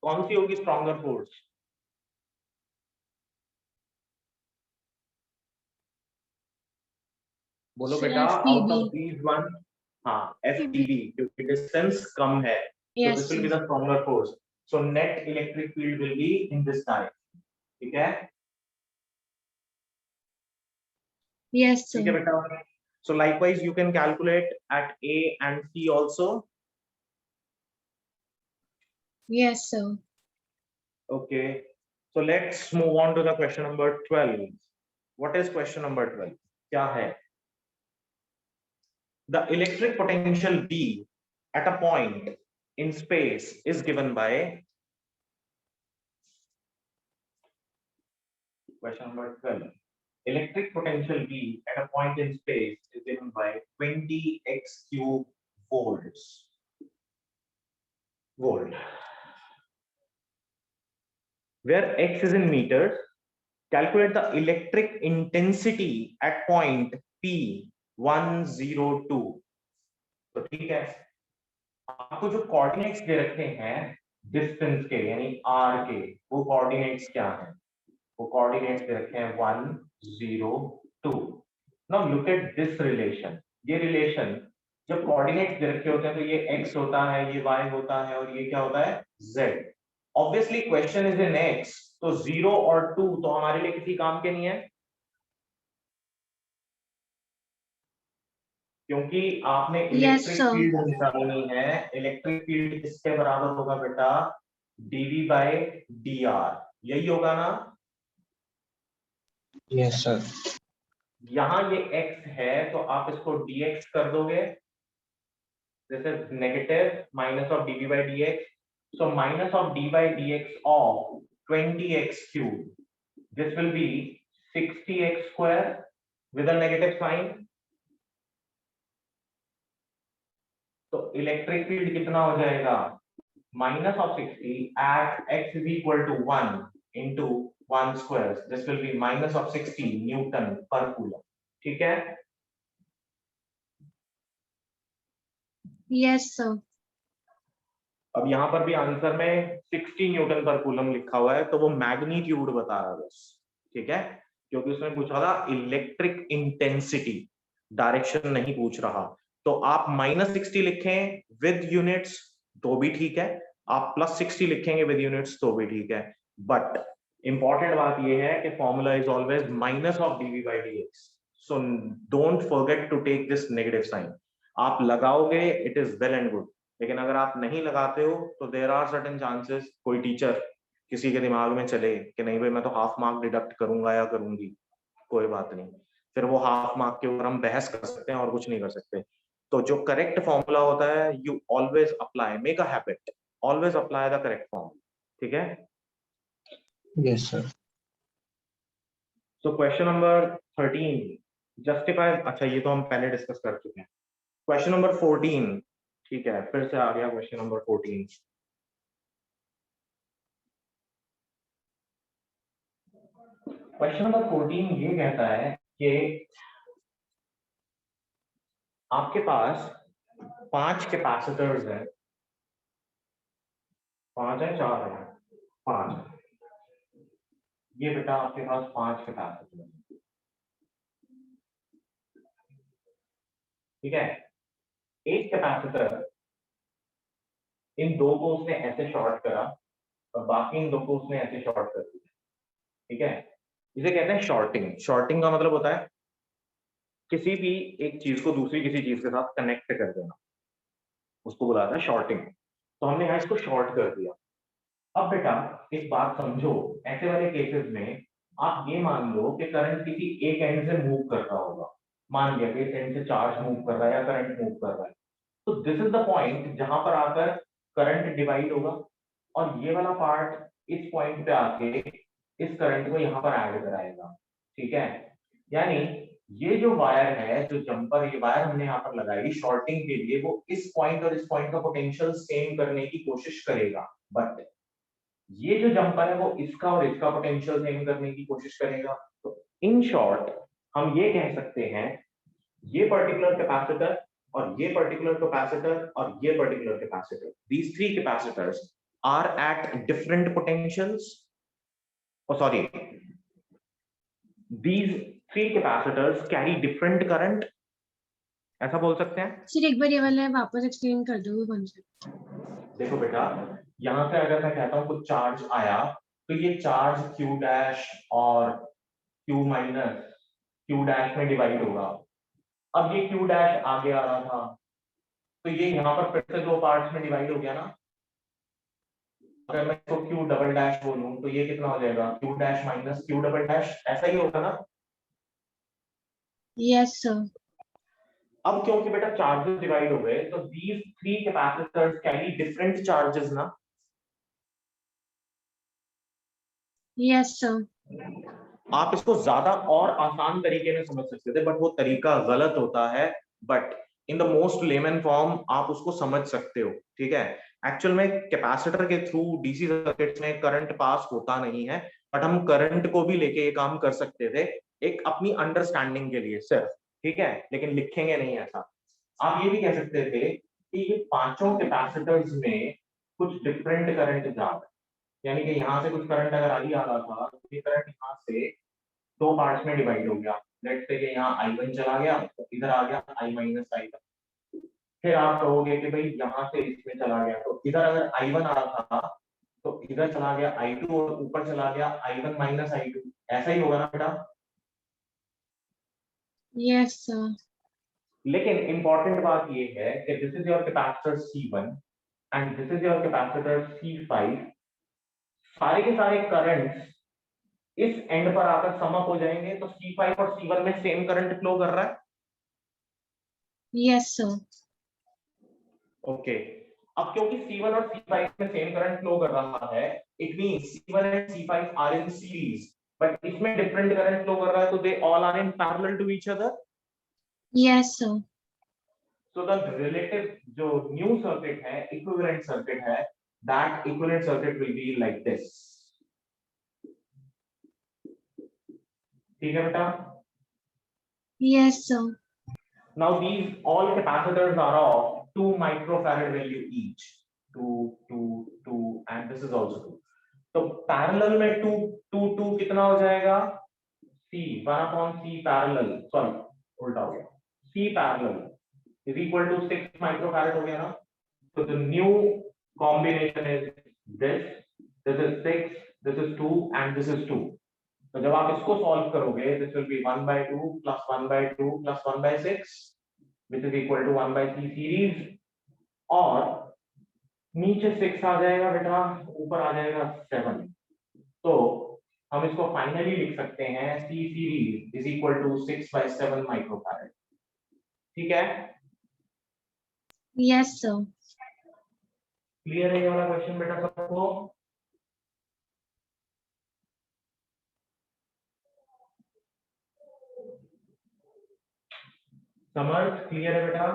कौन सी होगी स्ट्रॉन्गर फोर्स? बोलो Sir, बेटा. FPB. Out of these one. हाँ FPB, क्योंकि डिस्टेंस कम है. So Yes, this will be sir. the stronger force. So net electric field will be in this direction. ठीक है? Yes, ठीक है sir. बेटा. So likewise you can calculate at A and C also. Yes, sir. Okay. So let's move on to the question number 12. What is question number 12? क्या है? The electric potential B at a point in space is given by. Question number 12. Electric potential B at a point in space is given by 20 x cube volts. Volt. Where x is in meters, calculate the electric intensity at point P102. तो ठीक है, आपको जो coordinates दे रखे हैं distance के यानी r के, वो कोऑर्डिनेट्स क्या हैं? वो कोऑर्डिनेट्स दे रखे हैं 1, 0, 2. Now look at this relation. ये रिलेशन जब कोऑर्डिनेट्स दे रखे होते हैं तो ये x होता है, ये y होता है, और ये क्या होता है? z. Obviously question is in x, तो 0 और 2 तो हमारे लिए किसी काम के नहीं है, क्योंकि आपने Yes, इलेक्ट्रिक sir. फील्ड निकालनी है. इलेक्ट्रिक फील्ड किसके बराबर होगा बेटा? dv by dr. यही होगा ना? Yes, sir. यहाँ ये x है तो आप इसको dx कर दोगे. This is negative minus of dv by dx. So minus of d by dx of 20x cube. This will be 60x square with a negative sign. तो इलेक्ट्रिक फील्ड कितना हो जाएगा minus of 60 at x is equal to 1 into 1 square. This will be minus of 60 Newton per coulomb. ठीक है? Yes, sir. अब यहाँ पर भी आंसर में 60 न्यूटन पर कूलम लिखा हुआ है, तो वो मैग्नीट्यूड बता रहा है बस, ठीक है, क्योंकि उसने पूछा था इलेक्ट्रिक इंटेंसिटी, डायरेक्शन नहीं पूछ रहा। तो आप -60 लिखें विद यूनिट्स तो भी ठीक है, आप +60 लिखेंगे विद यूनिट्स तो भी ठीक है, बट इंपॉर्टेंट बात ये है कि formula is always minus of dv by dx, so don't forget to take this negative sign. आप लगाओगे it is well and good, लेकिन अगर आप नहीं लगाते हो तो देयर आर सर्टेन चांसेस कोई टीचर किसी के दिमाग में चले कि नहीं भाई मैं तो हाफ मार्क डिडक्ट करूंगा या करूंगी, कोई बात नहीं, फिर वो हाफ मार्क के ऊपर हम बहस कर सकते हैं और कुछ नहीं कर सकते। तो जो करेक्ट फॉर्मूला होता है you always apply, make a habit, always apply the correct formula, ठीक है? Yes, sir. So question number 13 justify, अच्छा ये तो हम पहले डिस्कस कर चुके हैं। क्वेश्चन नंबर 14, ठीक है, फिर से आ गया क्वेश्चन नंबर 14। क्वेश्चन नंबर 14 ये कहता है कि आपके पास 5 कैपेसिटर्स हैं, 5 है 4 है 5, ये बेटा आपके पास 5 कैपेसिटर हैं, ठीक है। एक कैपेसिटर, इन दो को उसने ऐसे शॉर्ट करा और बाकी इन दो को उसने ऐसे शॉर्ट कर दिया, ठीक है, इसे कहते हैं शॉर्टिंग। शॉर्टिंग का मतलब होता है किसी भी एक चीज को दूसरी किसी चीज के साथ कनेक्ट कर देना, उसको बुलाता है शॉर्टिंग। तो हमने यहाँ इसको शॉर्ट कर दिया। अब बेटा एक बात समझो, ऐसे वाले केसेस में आप ये मान लो कि करंट किसी एक एंड से मूव कर रहा होगा, मान लिया कि इस एंड से चार्ज मूव कर रहा है या करंट मूव कर रहा है, तो दिस इज द पॉइंट जहां पर आकर करंट डिवाइड होगा और ये वाला पार्ट इस पॉइंट पे आके इस करंट को यहाँ पर ऐड कराएगा, ठीक है। यानी ये जो वायर है, जो जंपर ये वायर हमने यहाँ पर लगाई शॉर्टिंग के लिए, वो इस पॉइंट और इस पॉइंट का पोटेंशियल सेम करने की कोशिश करेगा, बट ये जो जंपर है वो इसका और इसका पोटेंशियल सेम करने की कोशिश करेगा। तो इन शॉर्ट हम ये कह सकते हैं ये पर्टिकुलर कैपेसिटर और ये पर्टिकुलर कैपेसिटर और ये particular capacitor, these three capacitors are at different potentials, oh sorry, these three capacitors carry different current, ऐसा बोल सकते हैं। सर एक बार ये वाला वापस एक्सप्लेन कर दो कॉन्सेप्ट। देखो बेटा, यहाँ से अगर मैं कहता हूँ कुछ चार्ज आया तो ये चार्ज Q डैश और Q माइनस Q डैश में डिवाइड होगा। अब ये Q डैश आगे आ रहा था तो ये यहाँ पर फिर से दो पार्ट्स में डिवाइड हो गया ना। अगर मैं इसको Q डबल डैश बोलूं तो ये कितना हो जाएगा, Q dash minus Q double dash, ऐसा ही होगा ना। Yes sir. अब क्योंकि बेटा चार्जेस डिवाइड हो गए तो these three capacitors carry different charges ना। Yes sir. आप इसको ज्यादा और आसान तरीके में समझ सकते थे, बट वो तरीका गलत होता है, but in the most lemon form आप उसको समझ सकते हो, ठीक है। एक्चुअल में कैपेसिटर के थ्रू डीसी सर्किट्स में करंट पास होता नहीं है, बट हम करंट को भी लेके ये काम कर सकते थे एक अपनी अंडरस्टैंडिंग के लिए सिर्फ, ठीक है, लेकिन लिखेंगे नहीं ऐसा। आप ये भी कह सकते थे कि ये पांचों कैपेसिटर्स में कुछ डिफरेंट करंट जा रहा है, यानी कि यहाँ से कुछ करंट अगर आई आ रहा था तो ये करंट यहाँ से दो पार्ट्स में डिवाइड हो गया। लेट्स से कि यहाँ I1 चला गया तो इधर आ गया I माइनस I1। फिर आप कहोगे कि भाई यहाँ से इसमें चला गया तो इधर अगर I1 आ रहा था तो इधर चला गया I2 और ऊपर चला गया I1 माइनस I2, ऐसा ही होगा ना बेटा। Yes sir. लेकिन इंपॉर्टेंट बात ये है कि this is your capacitor C1 and this is your capacitor C5, सारे के सारे करंट्स इस एंड पर आकर सम अप हो जाएंगे, तो C5 और C1 में सेम करंट फ्लो कर रहा है। Yes sir. ओके, अब क्योंकि C1 और C5 में सेम करंट फ्लो कर रहा है, it means C1 and C5 are in series, but इसमें डिफरेंट करंट फ्लो कर रहा है, तो they all are in parallel to each other. Yes sir. So the relative जो new circuit है, equivalent circuit है, that equivalent circuit will be like this. ठीक है बेटा? Yes, sir. Now these all capacitors are of 2 microfarad value each. 2, and this is also 2. तो parallel में 2 कितना हो जाएगा? C 1/C parallel, sorry उल्टा हो गया. C parallel is equal to 6 microfarad हो गया ना? So the new combination is this. This is 6, this is 2, and this is 2. तो जब आप इसको सॉल्व करोगे, this will be 1/2 plus 1/2 plus 1/6, which is equal to 1/C series. और नीचे 6 आ जाएगा बेटा, ऊपर आ जाएगा 7. तो हम इसको फाइनली लिख सकते हैं C series is equal to 6/7 microfarad. ठीक है? Yes, sir. क्लियर है ये वाला क्वेश्चन बेटा सबको? समर्थ क्लियर है बेटा?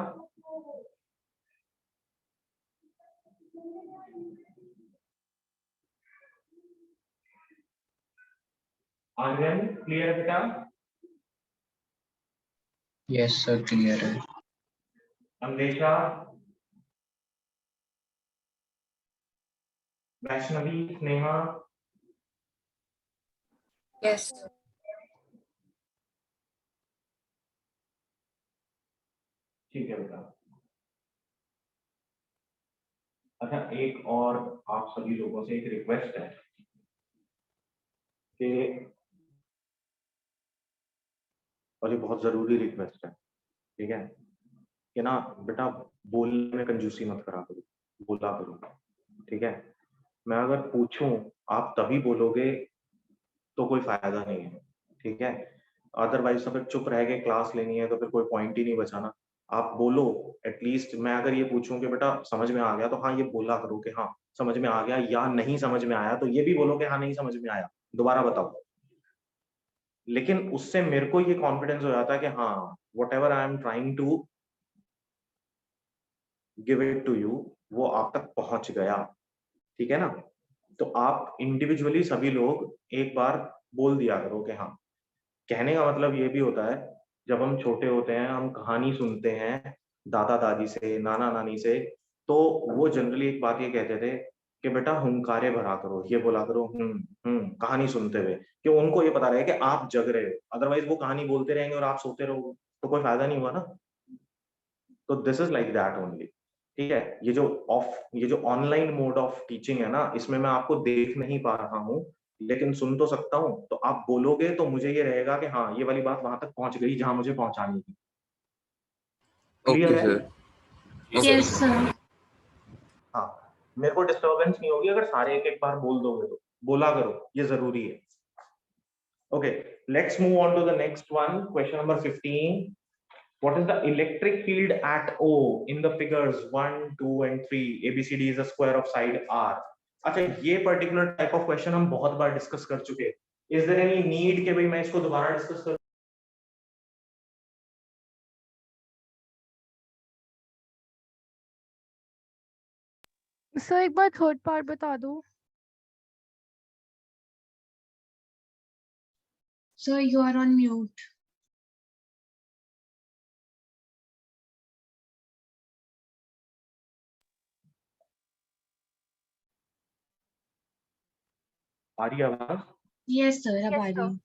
आर्यन क्लियर है बेटा? Yes, sir. Clear है. अंदेशा, वैष्णवी, स्नेहा, Yes, sir. ठीक है बेटा. अच्छा, एक और आप सभी लोगों से एक रिक्वेस्ट है कि, और ये बहुत जरूरी रिक्वेस्ट है, ठीक है, कि ना बेटा बोलने में कंजूसी मत करा करो, बोला करो, ठीक है. मैं अगर पूछूं आप तभी बोलोगे तो कोई फायदा नहीं है, ठीक है. अदरवाइज अगर चुप रह के क्लास लेनी है तो फिर कोई पॉइंट ही नहीं बचा ना. आप बोलो एटलीस्ट. मैं अगर ये पूछूं कि बेटा समझ में आ गया, तो हाँ ये बोला करो कि हाँ समझ में आ गया, या नहीं समझ में आया तो ये भी बोलो कि हाँ नहीं समझ में आया, दोबारा बताओ. लेकिन उससे मेरे को ये कॉन्फिडेंस हो जाता है कि हाँ whatever I am trying to give it to you, वो आप तक पहुंच गया, ठीक है ना. तो आप इंडिविजुअली सभी लोग एक बार बोल दिया करो कि हाँ. कहने का मतलब ये भी होता है, जब हम छोटे होते हैं हम कहानी सुनते हैं दादा दादी से, नाना नानी से, तो वो जनरली एक बात ये कहते थे कि बेटा हुंकारे भरा करो, ये बोला करो कहानी सुनते हुए, कि उनको ये पता रहे कि आप जग रहे हो. अदरवाइज वो कहानी बोलते रहेंगे और आप सोते रहोगे तो कोई फायदा नहीं हुआ ना. तो this is like that only, ठीक है. ये जो ऑनलाइन मोड ऑफ टीचिंग है ना, इसमें मैं आपको देख नहीं पा रहा हूँ लेकिन सुन तो सकता हूँ. तो आप बोलोगे तो मुझे ये रहेगा कि हाँ ये वाली बात वहां तक पहुंच गई जहां मुझे पहुंचानी थी. Okay, क्लियर है? sir. Yes, sir. हाँ, मेरे को डिस्टर्बेंस नहीं होगी अगर सारे एक एक बार बोल दोगे तो. बोला करो, ये जरूरी है. Okay, let's move on to the next one. Question number 15. What is the electric field at O in the figures 1, 2 and 3? ABCD is a square of side R. अच्छा, ये पर्टिकुलर टाइप ऑफ क्वेश्चन हम बहुत बार discuss कर चुके हैं. Is there any need कि भाई मैं इसको दोबारा डिस्कस करूं? सर एक बार थर्ड पार्ट बता दो. Sir, you are on mute. आ रही है आवाज? Yes, sir. अब Yes, आ रही sir. है.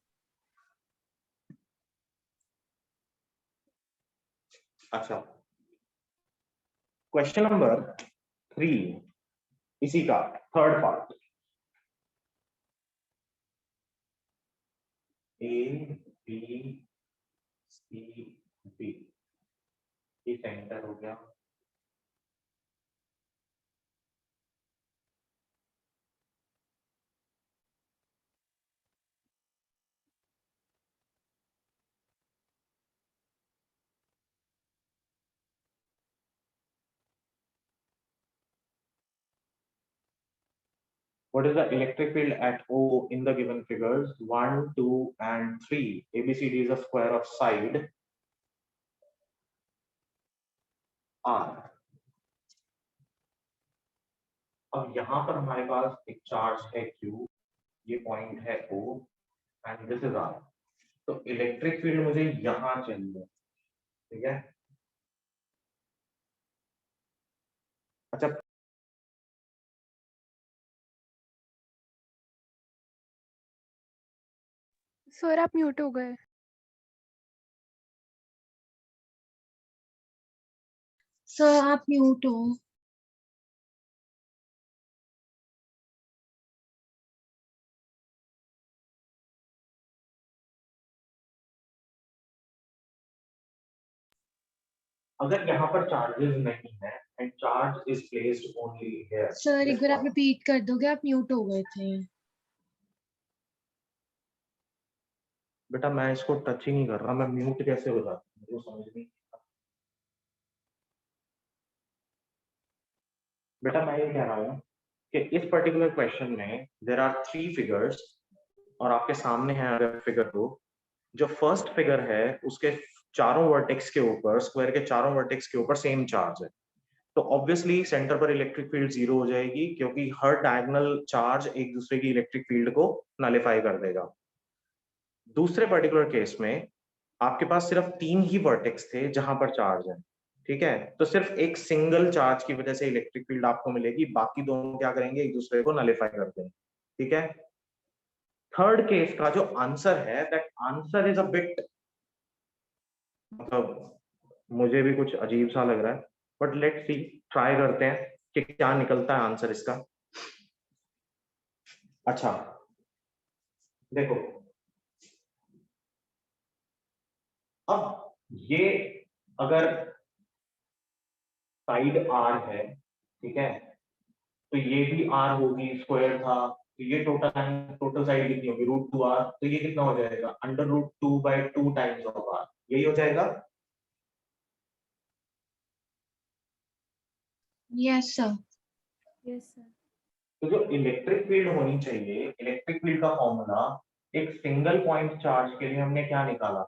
अच्छा, क्वेश्चन नंबर 3, इसी का third part. A B C B, ये सेंटर हो गया. What is the electric field at O in the given figures 1, 2 and 3? ABCD is a square of side R। अब यहाँ पर हमारे पास एक चार्ज है Q, ये पॉइंट है O and this is R। तो इलेक्ट्रिक फील्ड मुझे यहाँ चाहिए, ठीक है। अच्छा, सर आप म्यूट हो गए। सर आप म्यूट हो। अगर यहाँ पर चार्जेस नहीं है and charge is placed only here, sir एक बार आप रिपीट कर दोगे, आप म्यूट हो गए थे। बेटा मैं इसको टच ही नहीं कर रहा, मैं म्यूट कैसे हो जाता हूँ, मुझे समझ नहीं। बेटा मैं ये कह रहा हूँ कि इस पर्टिकुलर क्वेश्चन में देर आर 3 फिगर्स और आपके सामने है अगर फिगर 2, जो फर्स्ट फिगर है उसके चारों वर्टेक्स के ऊपर, स्क्वायर के चारों वर्टेक्स के ऊपर सेम चार्ज है, तो ऑब्वियसली सेंटर पर इलेक्ट्रिक फील्ड 0 हो जाएगी क्योंकि हर डायगोनल चार्ज एक दूसरे की इलेक्ट्रिक फील्ड को नलिफाई कर देगा। दूसरे पर्टिकुलर केस में आपके पास सिर्फ 3 ही वर्टेक्स थे जहां पर चार्ज है, ठीक है, तो सिर्फ एक सिंगल चार्ज की वजह से इलेक्ट्रिक फील्ड आपको मिलेगी, बाकी दोनों क्या करेंगे, एक दूसरे को नलिफाई कर देंगे, ठीक है। थर्ड केस का जो आंसर है, that answer is a bit, मतलब मुझे भी कुछ अजीब सा लग रहा है, बट लेट्स सी, ट्राई करते हैं कि क्या निकलता है आंसर इसका। अच्छा देखो, अब ये अगर साइड R है, ठीक है, तो ये भी R होगी, स्क्वायर था, तो ये टोटल साइड कितनी होगी, √2R, तो ये कितना हो जाएगा, √2/2 टाइम्स ऑफ R, यही हो जाएगा। Yes sir. Yes, sir. तो जो इलेक्ट्रिक फील्ड होनी चाहिए, इलेक्ट्रिक फील्ड का फॉर्मूला एक सिंगल पॉइंट चार्ज के लिए हमने क्या निकाला,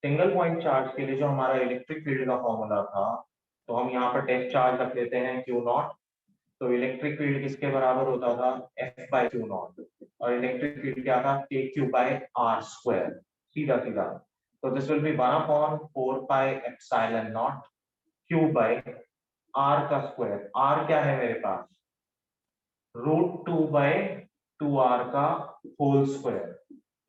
सिंगल पॉइंट चार्ज के लिए जो हमारा इलेक्ट्रिक फील्ड का फॉर्मूला था, तो हम यहाँ पर टेस्ट चार्ज रख लेते हैं Q0, तो इलेक्ट्रिक फील्ड किसके बराबर होता था, F/Q0, और इलेक्ट्रिक फील्ड क्या था, KQ/R², सीधा सीधा, तो दिस विल बी 1/4πε0 Q/R का स्क्वायर, R क्या है मेरे पास, √2/2R का होल स्क्वायर,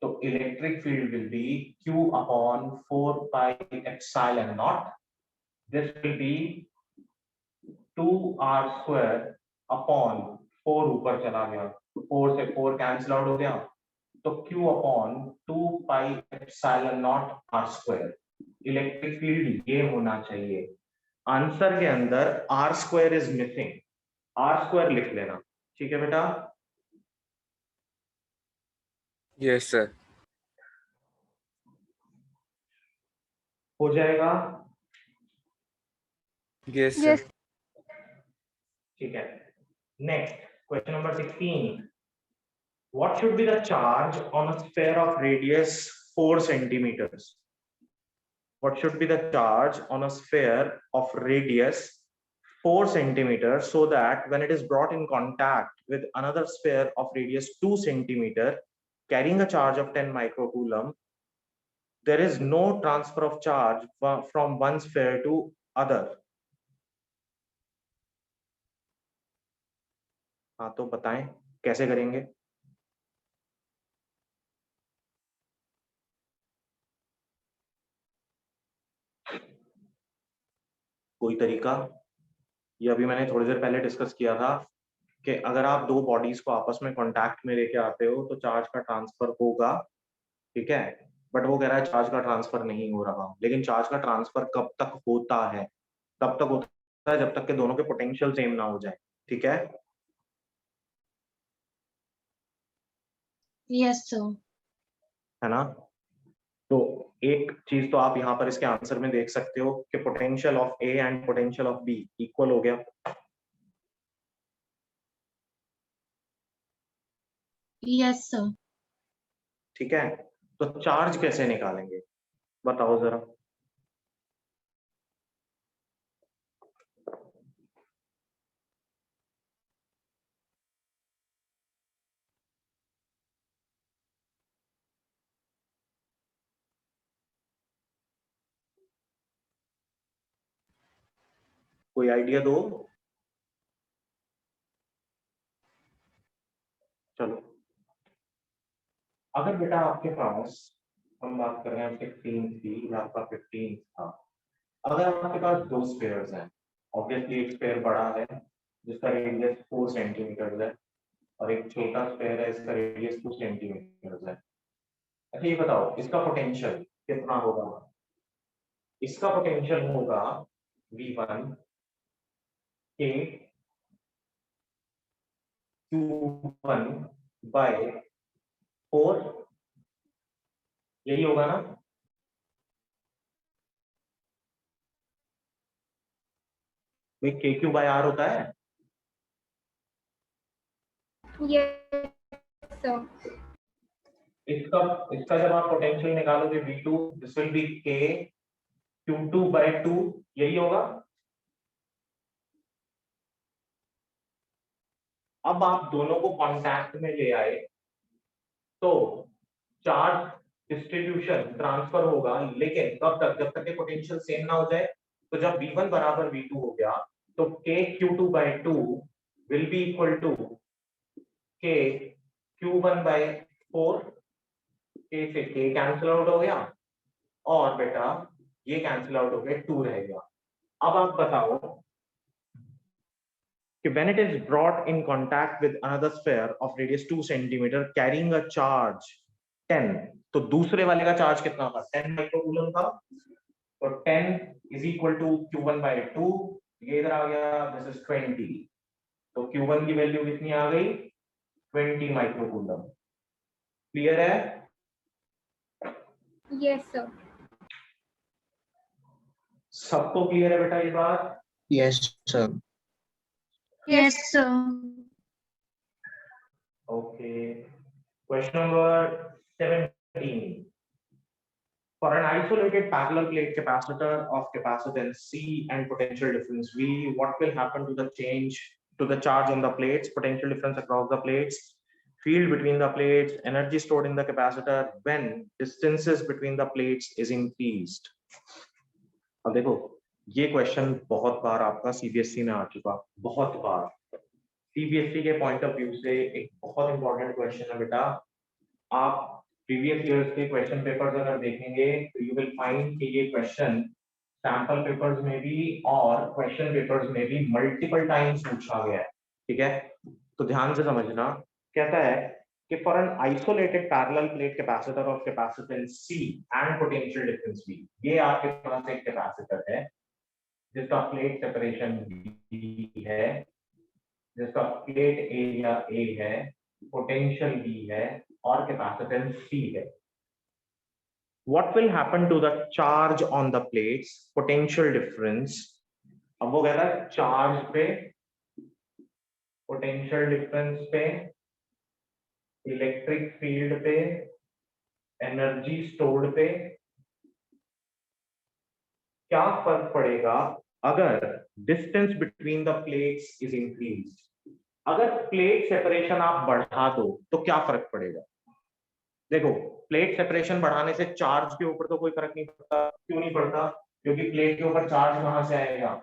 तो electric field will be Q/4πε0, this will be 2R² upon 4, ऊपर चला गया, 4 से 4 कैंसिल आउट हो गया, तो Q/2πε0R², इलेक्ट्रिक फील्ड ये होना चाहिए। आंसर के अंदर R² इज मिसिंग, R² लिख लेना, ठीक है बेटा। Yes, sir. हो जाएगा, Yes, sir. यस ठीक है। Next question number 16, what should be the charge on a sphere of radius 4 centimeters? What should be the charge on a sphere of radius 4 centimeters so that when it is brought in contact with another sphere of radius 2 centimeter carrying a charge of 10 microcoulomb, there is no transfer of charge from one sphere to other? हाँ तो बताएं कैसे करेंगे। कोई तरीका, ये अभी मैंने थोड़ी देर पहले डिस्कस किया था कि अगर आप दो बॉडीज को आपस में कांटेक्ट में लेके आते हो तो चार्ज का ट्रांसफर होगा, ठीक है, बट वो कह रहा है चार्ज का ट्रांसफर नहीं हो रहा, लेकिन चार्ज का ट्रांसफर कब तक होता है, तब तक होता है जब तक के दोनों के पोटेंशियल सेम ना हो जाए, ठीक है। Yes sir. है ना, तो एक चीज तो आप यहाँ पर इसके आंसर में देख सकते हो कि potential of A and potential of B equal हो गया, यस सर। ठीक है। तो चार्ज कैसे निकालेंगे बताओ जरा। कोई आइडिया दो। चलो, अगर बेटा आपके पास, हम बात कर रहे हैं 16 की, आपका 15 था, अगर आपके पास दो स्फीयर्स हैं, ऑब्वियसली एक स्फीयर बड़ा है जिसका रेडियस 4 सेंटीमीटर है और एक छोटा स्फीयर है इसका रेडियस 2 सेंटीमीटर है। अच्छा ये बताओ इसका पोटेंशियल कितना होगा? इसका पोटेंशियल होगा V1 के Q1 बाय 4, यही होगा ना? भाई KQ बाय R होता है। Yes, sir. इसका इसका जब आप पोटेंशियल निकालोगे V2, this will be K Q2 by 2, यही होगा। अब आप दोनों को कांटेक्ट में ले आए तो चार्ज डिस्ट्रीब्यूशन ट्रांसफर होगा, लेकिन कब तक? जब तक के पोटेंशियल सेम ना हो जाए। तो जब V1 बराबर V2 हो गया तो K Q2 by 2 will be equal to K Q1 by 4। K से K कैंसिल आउट हो गया और बेटा ये कैंसिल आउट हो गया, 2 रह गया। अब आप बताओ कि when it is brought in contact with another sphere of radius 2 centimeter carrying a charge 10, तो दूसरे वाले का चार्ज कितना था? 10 माइक्रोकूलम था। तो 10 is equal to Q1 bye 2, ये इधर आ गया, दिस इज 20। तो Q1 की वैल्यू कितनी आ गई? 20 माइक्रोकूलम। क्लियर है? Yes, sir. सबको क्लियर है बेटा ये बात? Yes, sir. Yes, sir. Okay. Question number 17. For an isolated parallel plate capacitor of capacitance C and potential difference V, what will happen to the charge on the plates, potential difference across the plates, field between the plates, energy stored in the capacitor when distances between the plates is increased? अब देखो ये question बहुत बार आपका CBSE में आ चुका, बहुत बार। CBSE के point of view से एक बहुत इंपॉर्टेंट क्वेश्चन है बेटा। आप प्रीवियस ईयर्स के क्वेश्चन पेपर्स अगर देखेंगे तो यू विल फाइंड कि ये क्वेश्चन सैंपल पेपर्स में भी और क्वेश्चन पेपर्स में भी मल्टीपल टाइम्स पूछा गया है। ठीक है, तो ध्यान से समझना। कहता है कि for an isolated parallel plate capacitor of capacitance C and potential difference V, ये आपके पास एक कैपेसिटर है जिसका प्लेट सेपरेशन V है, जिसका प्लेट एरिया A है, पोटेंशियल V है और कैपेसिटेंस C है। What will happen to the charge on the plates, potential difference? अब वो कह रहा है चार्ज पे, पोटेंशियल डिफरेंस पे, इलेक्ट्रिक फील्ड पे, एनर्जी स्टोर्ड पे, क्या फर्क पड़ेगा अगर distance between the plates is increased? अगर प्लेट सेपरेशन आप बढ़ा दो तो क्या फर्क पड़ेगा? देखो प्लेट सेपरेशन बढ़ाने से चार्ज के ऊपर तो कोई फर्क नहीं पड़ता। क्यों नहीं पड़ता? क्योंकि प्लेट के ऊपर चार्ज कहां से आएगा?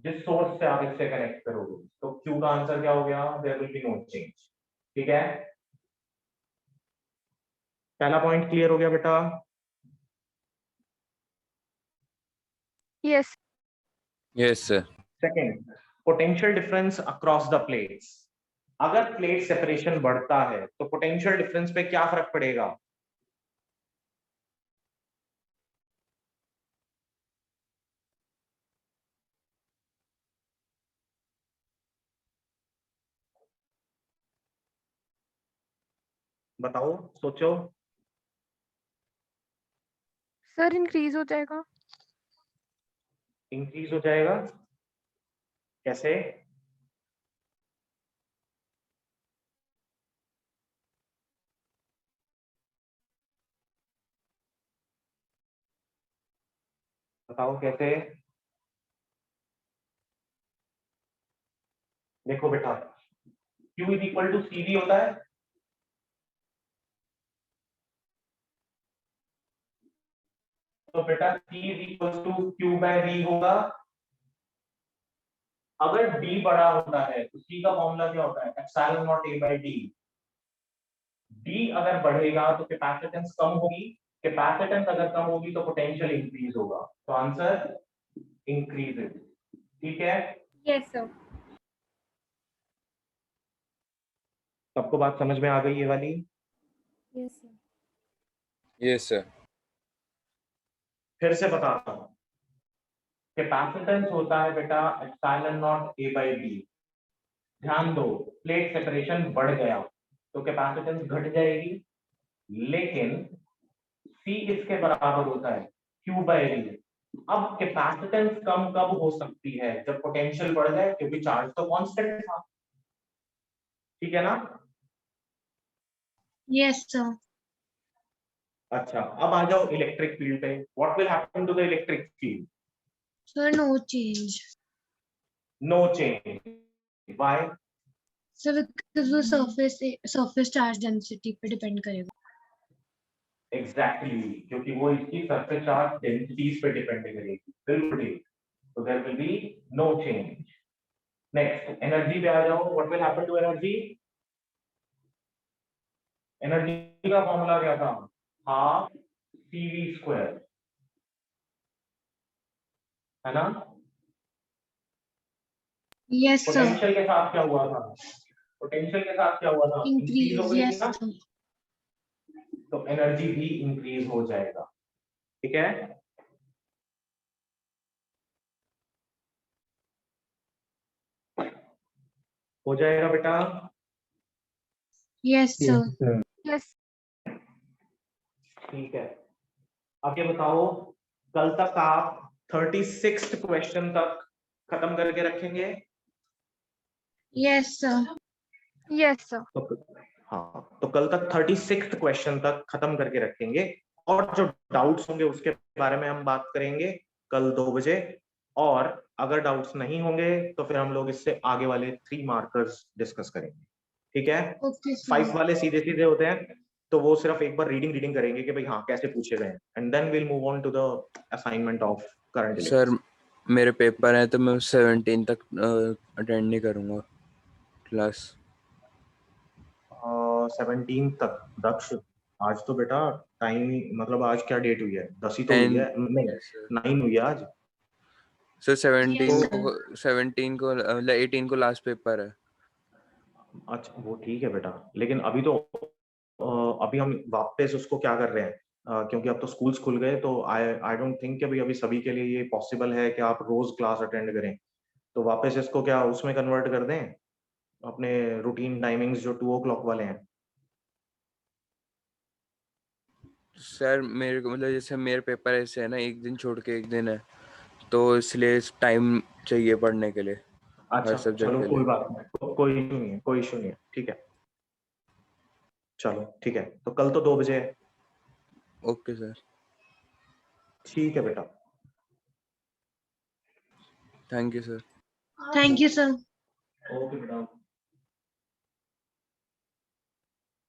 जिस सोर्स से आप इससे कनेक्ट करोगे। तो क्यू का आंसर क्या हो गया? There will be no change. ठीक है, पहला पॉइंट क्लियर हो गया बेटा? Yes. Yes, sir. Second, potential difference across the plates. अगर प्लेट सेपरेशन बढ़ता है तो पोटेंशियल डिफरेंस पे क्या फर्क पड़ेगा? बताओ, सोचो। सर इंक्रीज हो जाएगा। इंक्रीज हो जाएगा कैसे? बताओ कैसे? देखो बेटा, Q is equal to CV होता है। तो बेटा C is equal to Q by V होगा। अगर d बड़ा होता है तो c का फॉर्मूला क्या होता है? Epsilon not a by d। d अगर बढ़ेगा तो कैपेसिटेंस कम होगी, कैपेसिटेंस अगर कम होगी तो पोटेंशियल इंक्रीज होगा। तो आंसर इंक्रीजेस। ठीक है, Yes, sir. सबको बात समझ में आ गई ये वाली? Yes, sir. Yes, sir. फिर से बताता हूं, कैपेसिटेंस होता है बेटा epsilon not a by d। ध्यान दो, प्लेट सेपरेशन बढ़ गया तो कैपेसिटेंस घट जाएगी, लेकिन C किसके बराबर होता है? Q by d। अब कैपेसिटेंस कम कब हो सकती है? जब पोटेंशियल बढ़ जाए, क्योंकि चार्ज तो कांस्टेंट था। ठीक है ना? Yes, sir. अच्छा, अब आ जाओ इलेक्ट्रिक फील्ड पे। What will happen to the electric field? Sir, no change. No change. Why? Sir, because वो surface charge density पे depend करेगा. एग्जैक्टली, क्योंकि वो इसकी सरफेस चार्ज डेंसिटीज पे डिपेंड करेगी। बिल्कुल ठीक। तो there will be no change. Next, energy पे आ जाओ। What will happen to energy? Energy का फॉर्मूला क्या था? हाफ cv², है ना? Yes, sir. पोटेंशियल के साथ क्या हुआ था? पोटेंशियल के साथ क्या हुआ था? इंक्रीज हो Increase. गई Yes, ना, sir. तो एनर्जी भी इंक्रीज हो जाएगा। ठीक है, हो जाएगा बेटा? Yes, sir. Yes. ठीक है, अब ये बताओ, कल तक आप 36th क्वेश्चन तक खत्म करके रखेंगे? Yes, sir. Yes, sir. हाँ, तो कल तक 36th क्वेश्चन तक खत्म करके रखेंगे, और जो डाउट्स होंगे उसके बारे में हम बात करेंगे कल 2 बजे। और अगर डाउट्स नहीं होंगे तो फिर हम लोग इससे आगे वाले 3 मार्कर्स डिस्कस करेंगे। ठीक है? Okay, sir. 5 वाले सीधे सीधे होते हैं, तो वो सिर्फ एक बार रीडिंग करेंगे कि भाई हाँ कैसे पूछे गए, and then will move on to the assignment of current sir मेरे पेपर है तो मैं 17 तक अटेंड नहीं करूंगा क्लास। 17 तक। दक्ष, आज तो बेटा टाइम, मतलब आज क्या डेट हुई है? 10 ही तो हुई है, नहीं 9 हुई है आज। सर 17 Yes, को 17 को 18 को लास्ट पेपर है। अच्छा, वो ठीक है बेटा, लेकिन अभी तो अभी हम वापस उसको क्या कर रहे हैं, क्योंकि अब तो स्कूल्स खुल गए, तो आई डोंट थिंक कि अभी सभी के लिए ये पॉसिबल है कि आप रोज क्लास अटेंड करें। तो वापस इसको क्या उसमें कन्वर्ट कर दें, अपने रूटीन टाइमिंग्स जो 2 o'clock वाले हैं। सर मेरे को मतलब जैसे मेरे पेपर ऐसे है ना, एक दिन छोड़ के एक दिन है, तो इसलिए टाइम चाहिए पढ़ने के लिए अच्छा हर सब्जेक्ट चलो, के कोई लिए। बात नहीं, कोई इशू नहीं है, कोई इशू नहीं है। ठीक है, चलो ठीक है, तो कल तो 2 बजे है। ओके सर, ठीक है बेटा, thank you sir. Thank you, sir. Okay बेटा।